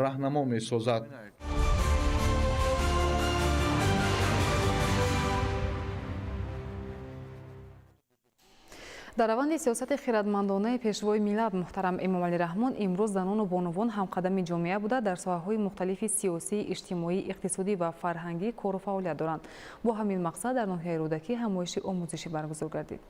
раҳнамо месозад. дар раванди сиёсати хиратмандонаи пешвои миллат муҳтарам Эмомалӣ Раҳмон имрӯз занону бонувон ҳамқадами ҷомеа буда дар соҳаҳои мухталифи сиёсӣ, иҷтимоӣ, иқтисодӣ ва фарҳангӣ кору фаъолият доранд. бо ҳамин мақсад дар ноҳияи Рӯдакӣ ҳамоиши омӯзишӣ баргузор гардид.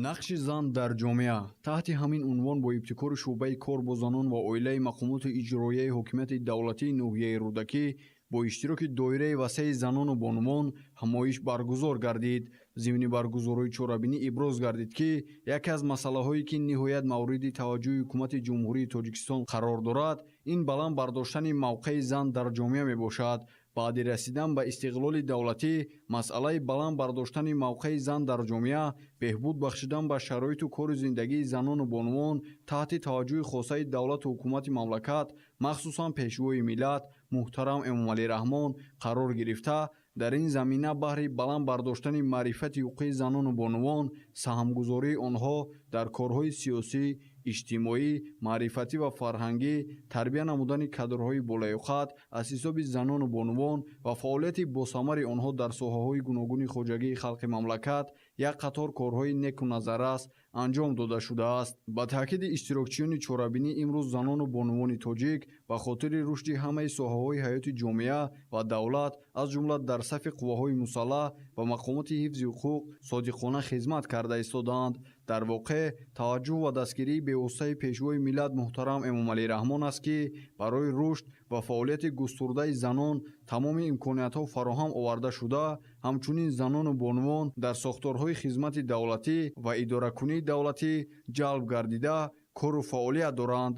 нақши зан дар ҷомеа таҳти ҳамин унвон бо ибтикори шуъбаи кор бо занон ва оилаи мақомоти иҷроияи ҳокимияти давлатии ноҳияи Рӯдакӣ бо иштироки доираи васеъи занону бонувон ҳамоиш баргузор гардид. зимни баргузории чорабинӣ иброз гардид, ки яке аз масъалаҳое ки ниҳоят мавриди таваҷҷӯҳи ҳукумати ҷумҳурии Тоҷикистон қарор дорад, ин баланд бардоштани мавқеи зан дар ҷомеа мебошад. баъди расидан ба истиқлоли давлатӣ, масъалаи баланд бардоштани мавқеи зан дар ҷомеа, беҳбуд бахшидан ба шароиту кору зиндагии занону бонувон таҳти таваҷҷӯҳи хосаи давлату ҳукумати мамлакат, махсусан пешвои миллат муҳтарам Эмомалӣ Раҳмон қарор гирифта, дар ин замина баҳри баланд бардоштани маърифати ҳуқуқи занону бонувон, саҳмгузории онҳо дар корҳои сиёсӣ, иҷтимоӣ, маърифатӣ ва фарҳангӣ, тарбия намудани кадрҳои болаёхат аз ҳисоби занону бонувон ва фаъолияти босамари онҳо дар соҳаҳои гуногуни хоҷагии халқи мамлакат як қатор корҳои неку назаррас анҷом дода шудааст. ба таъкиди иштирокчиёни чорабинӣ имрӯз занону бонувони тоҷик ба хотири рушди ҳамаи соҳаҳои ҳаёти ҷомеа ва давлат, аз ҷумла дар сафи қувваҳои мусаллаҳ ва мақомоти ҳифзи ҳуқуқ содиқона хизмат карда истодаанд. дар воқеъ таваҷҷӯҳ ва дастгирии бевоситаи пешвои миллат муҳтарам Эмомалӣ Раҳмон аст, ки барои рушд ва фаъолияти густурдаи занон тамоми имкониятҳо фароҳам оварда шуда, ҳамчунин занону бонувон дар сохторҳои хизмати давлатӣ ва идоракунии давлатӣ ҷалб гардида кору фаъолият доранд.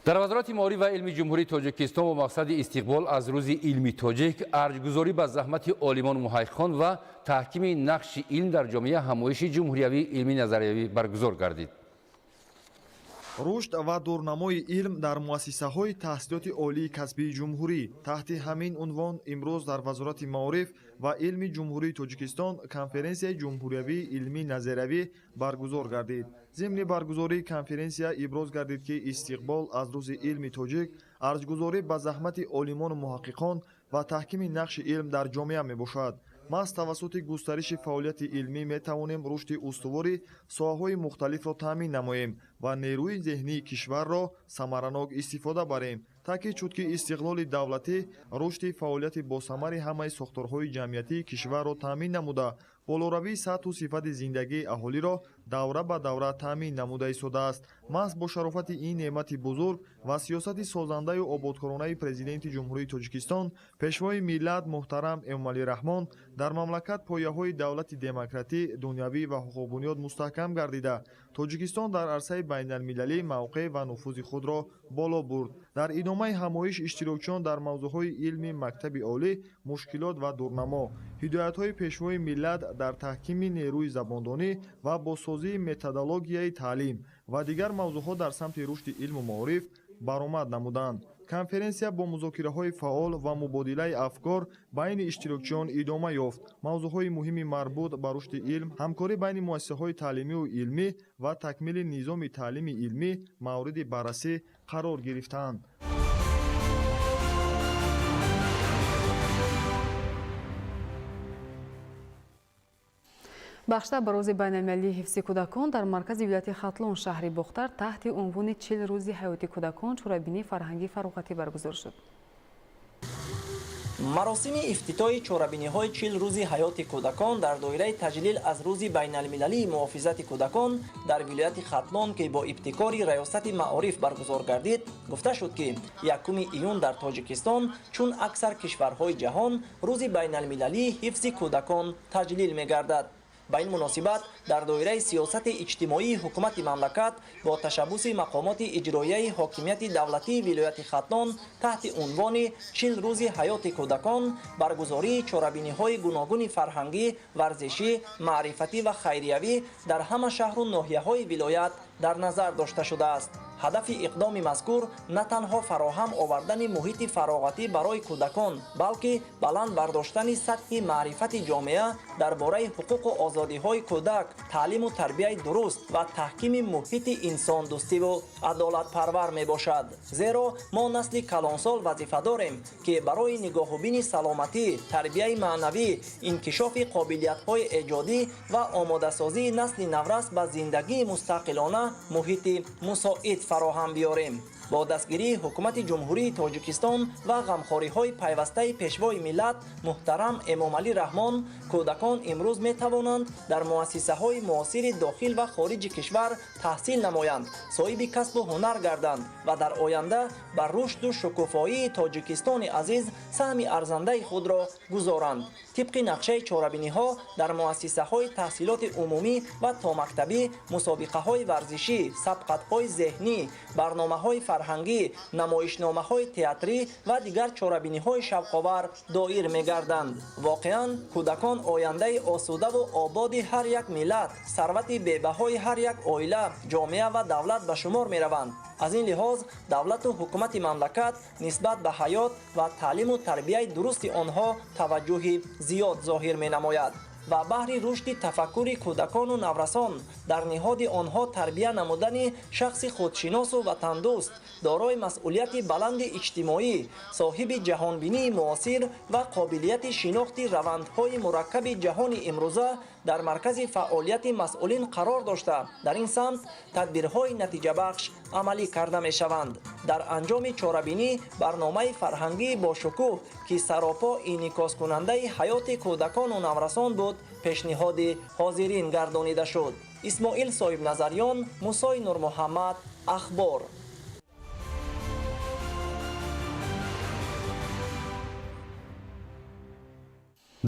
дар вазорати моориф ва илми ҷумҳурии Тоҷикистон бо мақсади истиқбол аз рӯзи илми тоҷик, арҷгузорӣ ба заҳмати олимон муҳаққиқон ва таҳкими нақши илм дар ҷомеа ҳамоиши ҷумҳуриявии илми назариявӣ баргузор гардид. рушд ва дурнамои илм дар муассисаҳои таҳсилоти олии касбии ҷумҳурӣ. таҳти ҳамин унвон имрӯз дар вазорати маориф ва илми ҷумҳурии Тоҷикистон конференсияи ҷумҳуриявии илмии назариявӣ баргузор гардид. зимни баргузории конференсия иброз гардид, ки истиқбол аз рӯзи илми тоҷик арзгузорӣ ба заҳмати олимону муҳаққиқон ва таҳкими нақши илм дар ҷомеа мебошад. маҳз тавассути густариши фаъолияти илмӣ метавонем рушди устувори соҳаҳои мухталифро таъмин намоем ва нерӯи зеҳнии кишварро самаранок истифода барем, таъкид шуд, ки истиқлоли давлатӣ рушди фаъолияти босамари ҳамаи сохторҳои ҷамъиятии кишварро таъмин намуда, болоравии сатҳу сифати зиндагии аҳолиро давра ба давра таъмин намуда истодааст. маҳз бо шарофати ин неъмати бузург ва сиёсати созандаю ободкоронаи президенти ҷумҳурии Тоҷикистон, пешвои миллат муҳтарам Эмомалӣ Раҳмон, дар мамлакат пояҳои давлати демократӣ, дунявӣ ва ҳуқуқбунёд мустаҳкам гардида, Тоҷикистон дар арсаи байналмилалӣ мавқеъ ва нуфузи худро боло бурд. дар идомаи ҳамоиш иштирокчиён дар мавзӯъҳои илми мактаби олӣ, мушкилот ва дурнамо, ҳидоятҳои пешвои миллат дар таҳкими нерӯи забондонӣ ва босозии методологияи таълим ва дигар мавзӯъҳо дар самти рушди илму маориф баромад намуданд. конференсия бо музокираҳои фаъол ва мубодилаи афкор байни иштирокчиён идома ёфт. мавзӯъҳои муҳими марбут ба рушди илм, ҳамкорӣ байни муассисаҳои таълимию илмӣ ва такмили низоми таълими илмӣ мавриди баррасӣ қарор гирифтанд. бахшта ба рӯзи байналмилалии ҳифзи кӯдакон дар маркази вилояти Хатлон шаҳри Бухтар таҳти унвони 40 рӯзи ҳаёти кӯдакон чорабинии фарҳангӣ фароғатӣ баргузор шуд. маросими ифтитоҳи чорабиниҳои 40 рӯзи ҳаёти кӯдакон дар доираи таҷлил аз рӯзи байналмилалии муҳофизати кӯдакон дар вилояти Хатлон ки бо ибтикори раёсати маориф баргузор гардид, гуфта шуд, ки 1 июн дар Тоҷикистон чун аксар кишварҳои ҷаҳон рӯзи байналмилалии ҳифзи кӯдакон таҷлил мегардад. ба ин муносибат дар доираи сиёсати иҷтимоии ҳукумати мамлакат бо ташаббуси мақомоти иҷроияи ҳокимияти давлатии вилояти Хатлон таҳти унвони 40 рӯзи ҳаёти кӯдакон баргузории чорабиниҳои гуногуни фарҳангӣ, варзишӣ, маърифатӣ ва хайриявӣ дар ҳама шаҳру ноҳияҳои вилоят дар назар дошта шудааст. ҳадафи иқдоми мазкур на танҳо фароҳам овардани муҳити фароғатӣ барои кӯдакон, балки баланд бардоштани сатҳи маърифати ҷомеа дар бораи ҳуқуқу озодиҳои кӯдак, таълиму тарбияи дуруст ва таҳкими муҳити инсондӯстиву адолатпарвар мебошад. зеро мо насли калонсол вазифа дорем, ки барои нигоҳубини саломатӣ, тарбияи маънавӣ, инкишофи қобилиятҳои эҷодӣ ва омодасозии насли наврас ба зиндагии мустақилона муҳити мусоид фароҳам биёрем. бо дастгирии ҳукумати ҷумҳурии Тоҷикистон ва ғамхориҳои пайвастаи пешвои миллат муҳтарам Эмомалӣ Раҳмон, кӯдакон имрӯз метавонанд дар муассисаҳои муосири дохил ва хориҷи кишвар таҳсил намоянд, соҳиби касбу ҳунар гарданд ва дар оянда ба рушду шукуфоии Тоҷикистони азиз саҳми арзандаи худро гузоранд. тибқи нақшаи чорабиниҳо дар муассисаҳои таҳсилоти умумӣ ва томактабӣ, мусобиқаҳои варзишӣ, сабқатҳои зеҳнӣ, барномаҳои фарҳангӣ, намоишномаҳои театрӣ ва дигар чорабиниҳои шавқовар доир мегарданд. воқеан кӯдакон ояндаи осудаву ободи ҳар як миллат, сарвати бебаҳои ҳар як оила, ҷомеа ва давлат ба шумор мераванд. аз ин лиҳоз давлату ҳукумати мамлакат нисбат ба ҳаёт ва таълиму тарбияи дурусти онҳо таваҷҷӯҳи зиёд зоҳир менамояд ва баҳри рушди тафаккури кӯдакону наврасон дар ниҳоди онҳо тарбия намудани шахси худшиносу ватандӯст, дорои масъулияти баланди иҷтимоӣ, соҳиби ҷаҳонбинии муосир ва қобилияти шинохти равандҳои мураккаби ҷаҳони имрӯза дар маркази фаъолияти масъулин қарор дошта, дар ин самт тадбирҳои натиҷабахш амалӣ карда мешаванд. дар анҷоми чорабинӣ барномаи фарҳангии бошукӯҳ, ки саропо инъикоскунандаи ҳаёти кӯдакону наврасон буд, пешниҳоди ҳозирин гардонида шуд. исмоил соҳибназарён, мусои нурмуҳаммад, ахбор.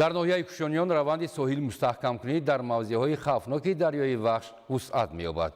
дар ноҳияи кушониён раванди соҳил мустаҳкамкунӣ дар мавзеъҳои хавфноки дарёи Вахш вусъат меёбад.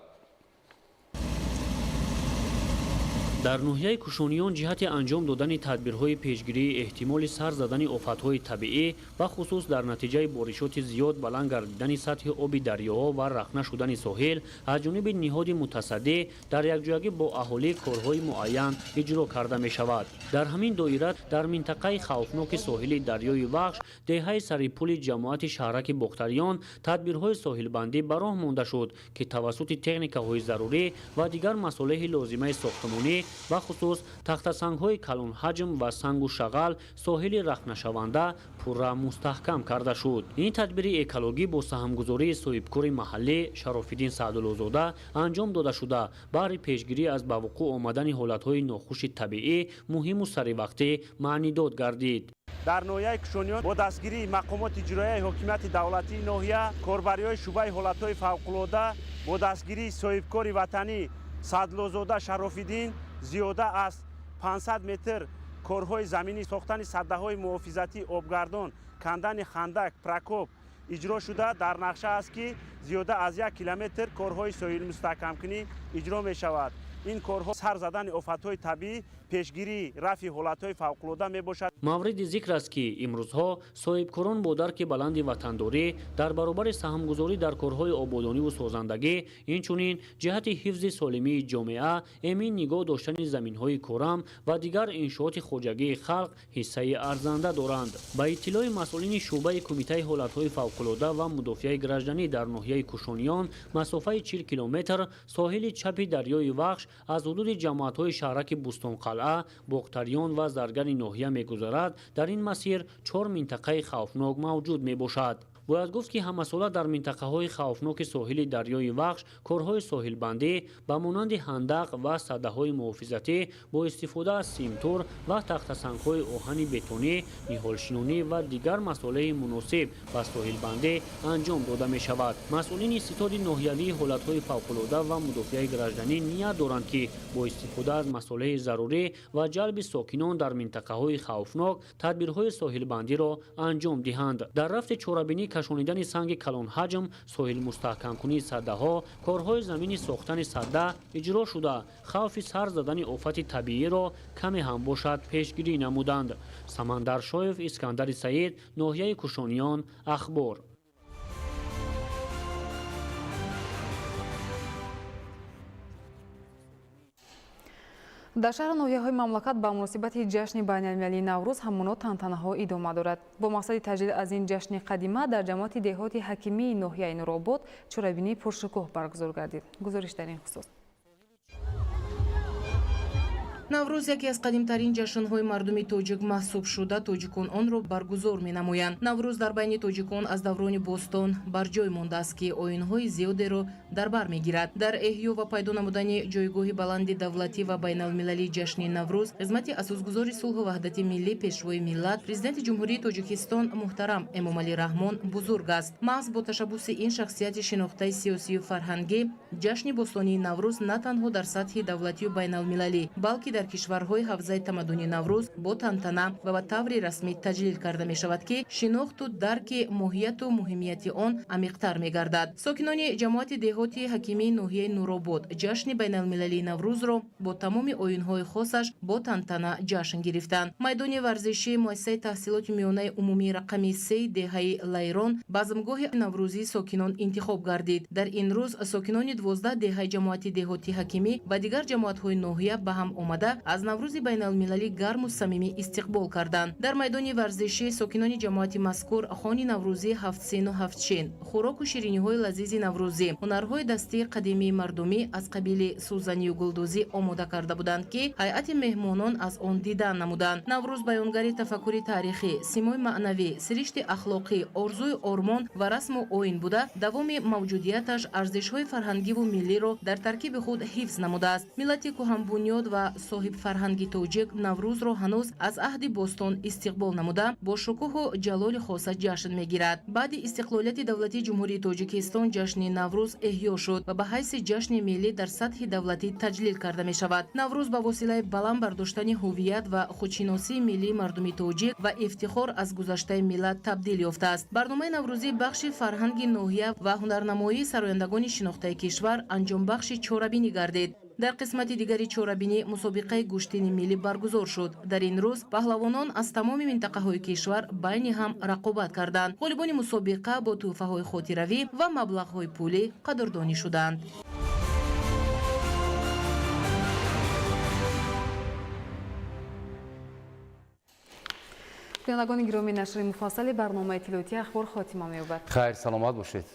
дар ноҳияи кушониён ҷиҳати анҷом додани тадбирҳои пешгирии эҳтимоли сар задани офатҳои табиӣ ва хусус дар натиҷаи боришоти зиёд баланд гардидани сатҳи оби дарёҳо ва рахна шудани соҳил аз ҷониби ниҳоди мутасаддӣ дар якҷоягӣ бо аҳолӣ корҳои муайян иҷро карда мешавад. дар ҳамин доира дар минтақаи хавфноки соҳили дарёи вахш деҳаи сари пули ҷамоати шаҳраки бохтариён тадбирҳои соҳилбандӣ ба роҳ монда шуд ки тавассути техникаҳои зарурӣ ва дигар масолеҳи лозимаи сохтмонӣ ва хусус тахтасангҳои калонҳаҷм ва сангу шағал соҳили рахнашаванда пурра мустаҳкам карда шуд. ин тадбири экологӣ бо саҳмгузории соҳибкори маҳаллӣ Шарофиддин Саъдуллозода анҷом дода шуда баҳри пешгирӣ аз ба вуқӯъ омадани ҳолатҳои нохуши табиӣ муҳиму саривақтӣ маънидод гардид. дар ноҳияи кушониён бо дастгирии мақомоти иҷроияи ҳокимияти давлатии ноҳия корбариҳои шуъбаи ҳолатҳои фавқулода бо дастгирии соҳибкори ватанӣ Саъдуллозода Шарофиддин зиёда аз 500 метр корҳои заминӣ сохтани саддаҳои муҳофизатии обгардон, кандани хандак, прокоп иҷро шуда дар нақша аст ки зиёда аз 1 километр корҳои соҳилмустаҳкамкунӣ иҷро мешавад. ин корҳо сар задани офатҳои табиӣ пешгирии рафъи ҳолатҳои фавқулода мебошад. мавриди зикр аст ки имрӯзҳо соҳибкорон бо дарки баланди ватандорӣ дар баробари саҳмгузорӣ дар корҳои ободониву созандагӣ инчунин ҷиҳати ҳифзи солимии ҷомеа эмин нигоҳ доштани заминҳои корам ва дигар иншооти хоҷагии халқ ҳиссаи арзанда доранд. ба иттилои масъулини шуъбаи кумитаи ҳолатҳои фавқулода ва мудофиаи гражданӣ дар ноҳияи кушониён масофаи 40 километр соҳили чапи дарёи вахш аз ҳудуди ҷамоатҳои шаҳраки Бустонқалъа, Бохтариён ва Заргани ноҳия мегузарад. дар ин масир 4 минтақаи хавфнок мавҷуд мебошад. бояд гуфт ки ҳамасола дар минтақаҳои хавфноки соҳили дарёи вахш корҳои соҳилбандӣ ба монанди хандақ ва саддаҳои муҳофизатӣ бо истифода аз симтур ва тахтасангҳои оҳани бетонӣ, ниҳолшинонӣ ва дигар масолеҳи муносиб ба соҳилбандӣ анҷом дода мешавад. масъулини ситоди ноҳиявии ҳолатҳои фавқулода ва мудофиаи гражданӣ ният доранд ки бо истифода аз масолеҳи зарурӣ ва ҷалби сокинон дар минтақаҳои хавфнок тадбирҳои соҳилбандиро анҷом диҳанд. дар рафти чорабинӣ кашонидани санги калонҳаҷм, соҳилмустаҳкамкунии саддаҳо, корҳои замини сохтани садда иҷро шуда хавфи сар задани офати табииро каме ҳам бошад пешгирӣ намуданд. Самандар Шоев, Искандари Саид, ноҳияи Кушониён, Ахбор. дар шаҳру ноҳияҳои мамлакат ба муносибати ҷашни байналмилалии Наврӯз ҳамонот тантанаҳо идома дорад. бо мақсади таҷлил аз ин ҷашни қадима дар ҷамоати деҳоти ҳакимии ноҳияи Нуробод чорабинии пуршукӯҳ баргузор гардид. гузориш дар ин хусус. наврӯз яке аз қадимтарин ҷашнҳои мардуми тоҷик маҳсуб шуда, тоҷикон онро баргузор менамоянд. наврӯз дар байни тоҷикон аз даврони бостон бар ҷой мондааст ки оинҳои зиёдеро дар бар мегирад. дар эҳё ва пайдо намудани ҷойгоҳи баланди давлатӣ ва байналмилалии ҷашни наврӯз хизмати асосгузори сулҳу ваҳдати миллӣ пешвои миллат президенти ҷумҳурии Тоҷикистон муҳтарам Эмомалӣ Раҳмон бузург аст. маҳз бо ташаббуси ин шахсияти шинохтаи сиёсию фарҳангӣ ҷашни бостонии наврӯз на танҳо дар сатҳи давлатию байналмилалӣ балки дар кишварҳои ҳавзаи тамаддуни наврӯз бо тантана ва ба таври расмӣ таҷлил карда мешавад ки шинохту дарки моҳияту муҳимияти он амиқтар мегардад. сокинони ҷамоати деҳоти ҳакимии ноҳияи Нуробод ҷашни байналмилалии наврӯзро бо тамоми оинҳои хосаш бо тантана ҷашн гирифтанд. майдони варзишии муассисаи таҳсилоти миёнаи умумии рақами 3 деҳаи Лайрон базмгоҳи наврӯзии сокинон интихоб гардид. дар ин рӯз сокинони 12 деҳаи ҷамоати деҳоти ҳакимӣ ва дигар ҷамоатҳои ноҳия ба ҳам омада аз наврӯзи байналмилалӣ гарму самимӣ истиқбол карданд. дар майдони варзишӣ сокинони ҷамоати мазкур хони наврӯзӣ ҳафтсину ҳафтчин, хӯроку шириниҳои лазизи наврӯзӣ, ҳунарҳои дастии қадимии мардумӣ аз қабили сӯзанию гулдӯзӣ омода карда буданд ки ҳайати меҳмонон аз он дидан намуданд. наврӯз баёнгари тафаккури таърихӣ, симои маънавӣ, сиришти ахлоқӣ, орзуи ормон ва расму оин буда давоми мавҷудияташ арзишҳои фарҳангиву миллиро дар таркиби худ ҳифз намудааст. миллати кӯҳанбунёд ва соҳибфарҳанги тоҷик наврӯзро ҳанӯз аз аҳди бостон истиқбол намуда бо шукӯҳу ҷалоли хоса ҷашн мегирад. баъди истиқлолияти давлатии ҷумҳурии Тоҷикистон ҷашни наврӯз эҳё шуд ва ба ҳайси ҷашни миллӣ дар сатҳи давлатӣ таҷлил карда мешавад. наврӯз ба восилаи баланд бардоштани ҳувият ва худшиносии миллии мардуми тоҷик ва ифтихор аз гузаштаи миллат табдил ёфтааст. барномаи наврӯзӣ бахши фарҳанги ноҳия ва ҳунарнамоии сарояндагони шинохтаи кишвар анҷомбахши чорабинӣ гардид. дар қисмати дигари чорабинӣ мусобиқаи гӯштини миллӣ баргузор шуд. Дар ин рӯз паҳлавонон аз тамоми минтақаҳои кишвар байни ҳам рақобат карданд. ғолибони мусобиқа бо тӯҳфаҳои хотиравӣ ва маблағҳои пулӣ қадрдонӣ шуданд. бинандагони гиромӣ, нашри муфассали барномаи иттилоотии ахбор хотима меёбад. хайр саломат бошед.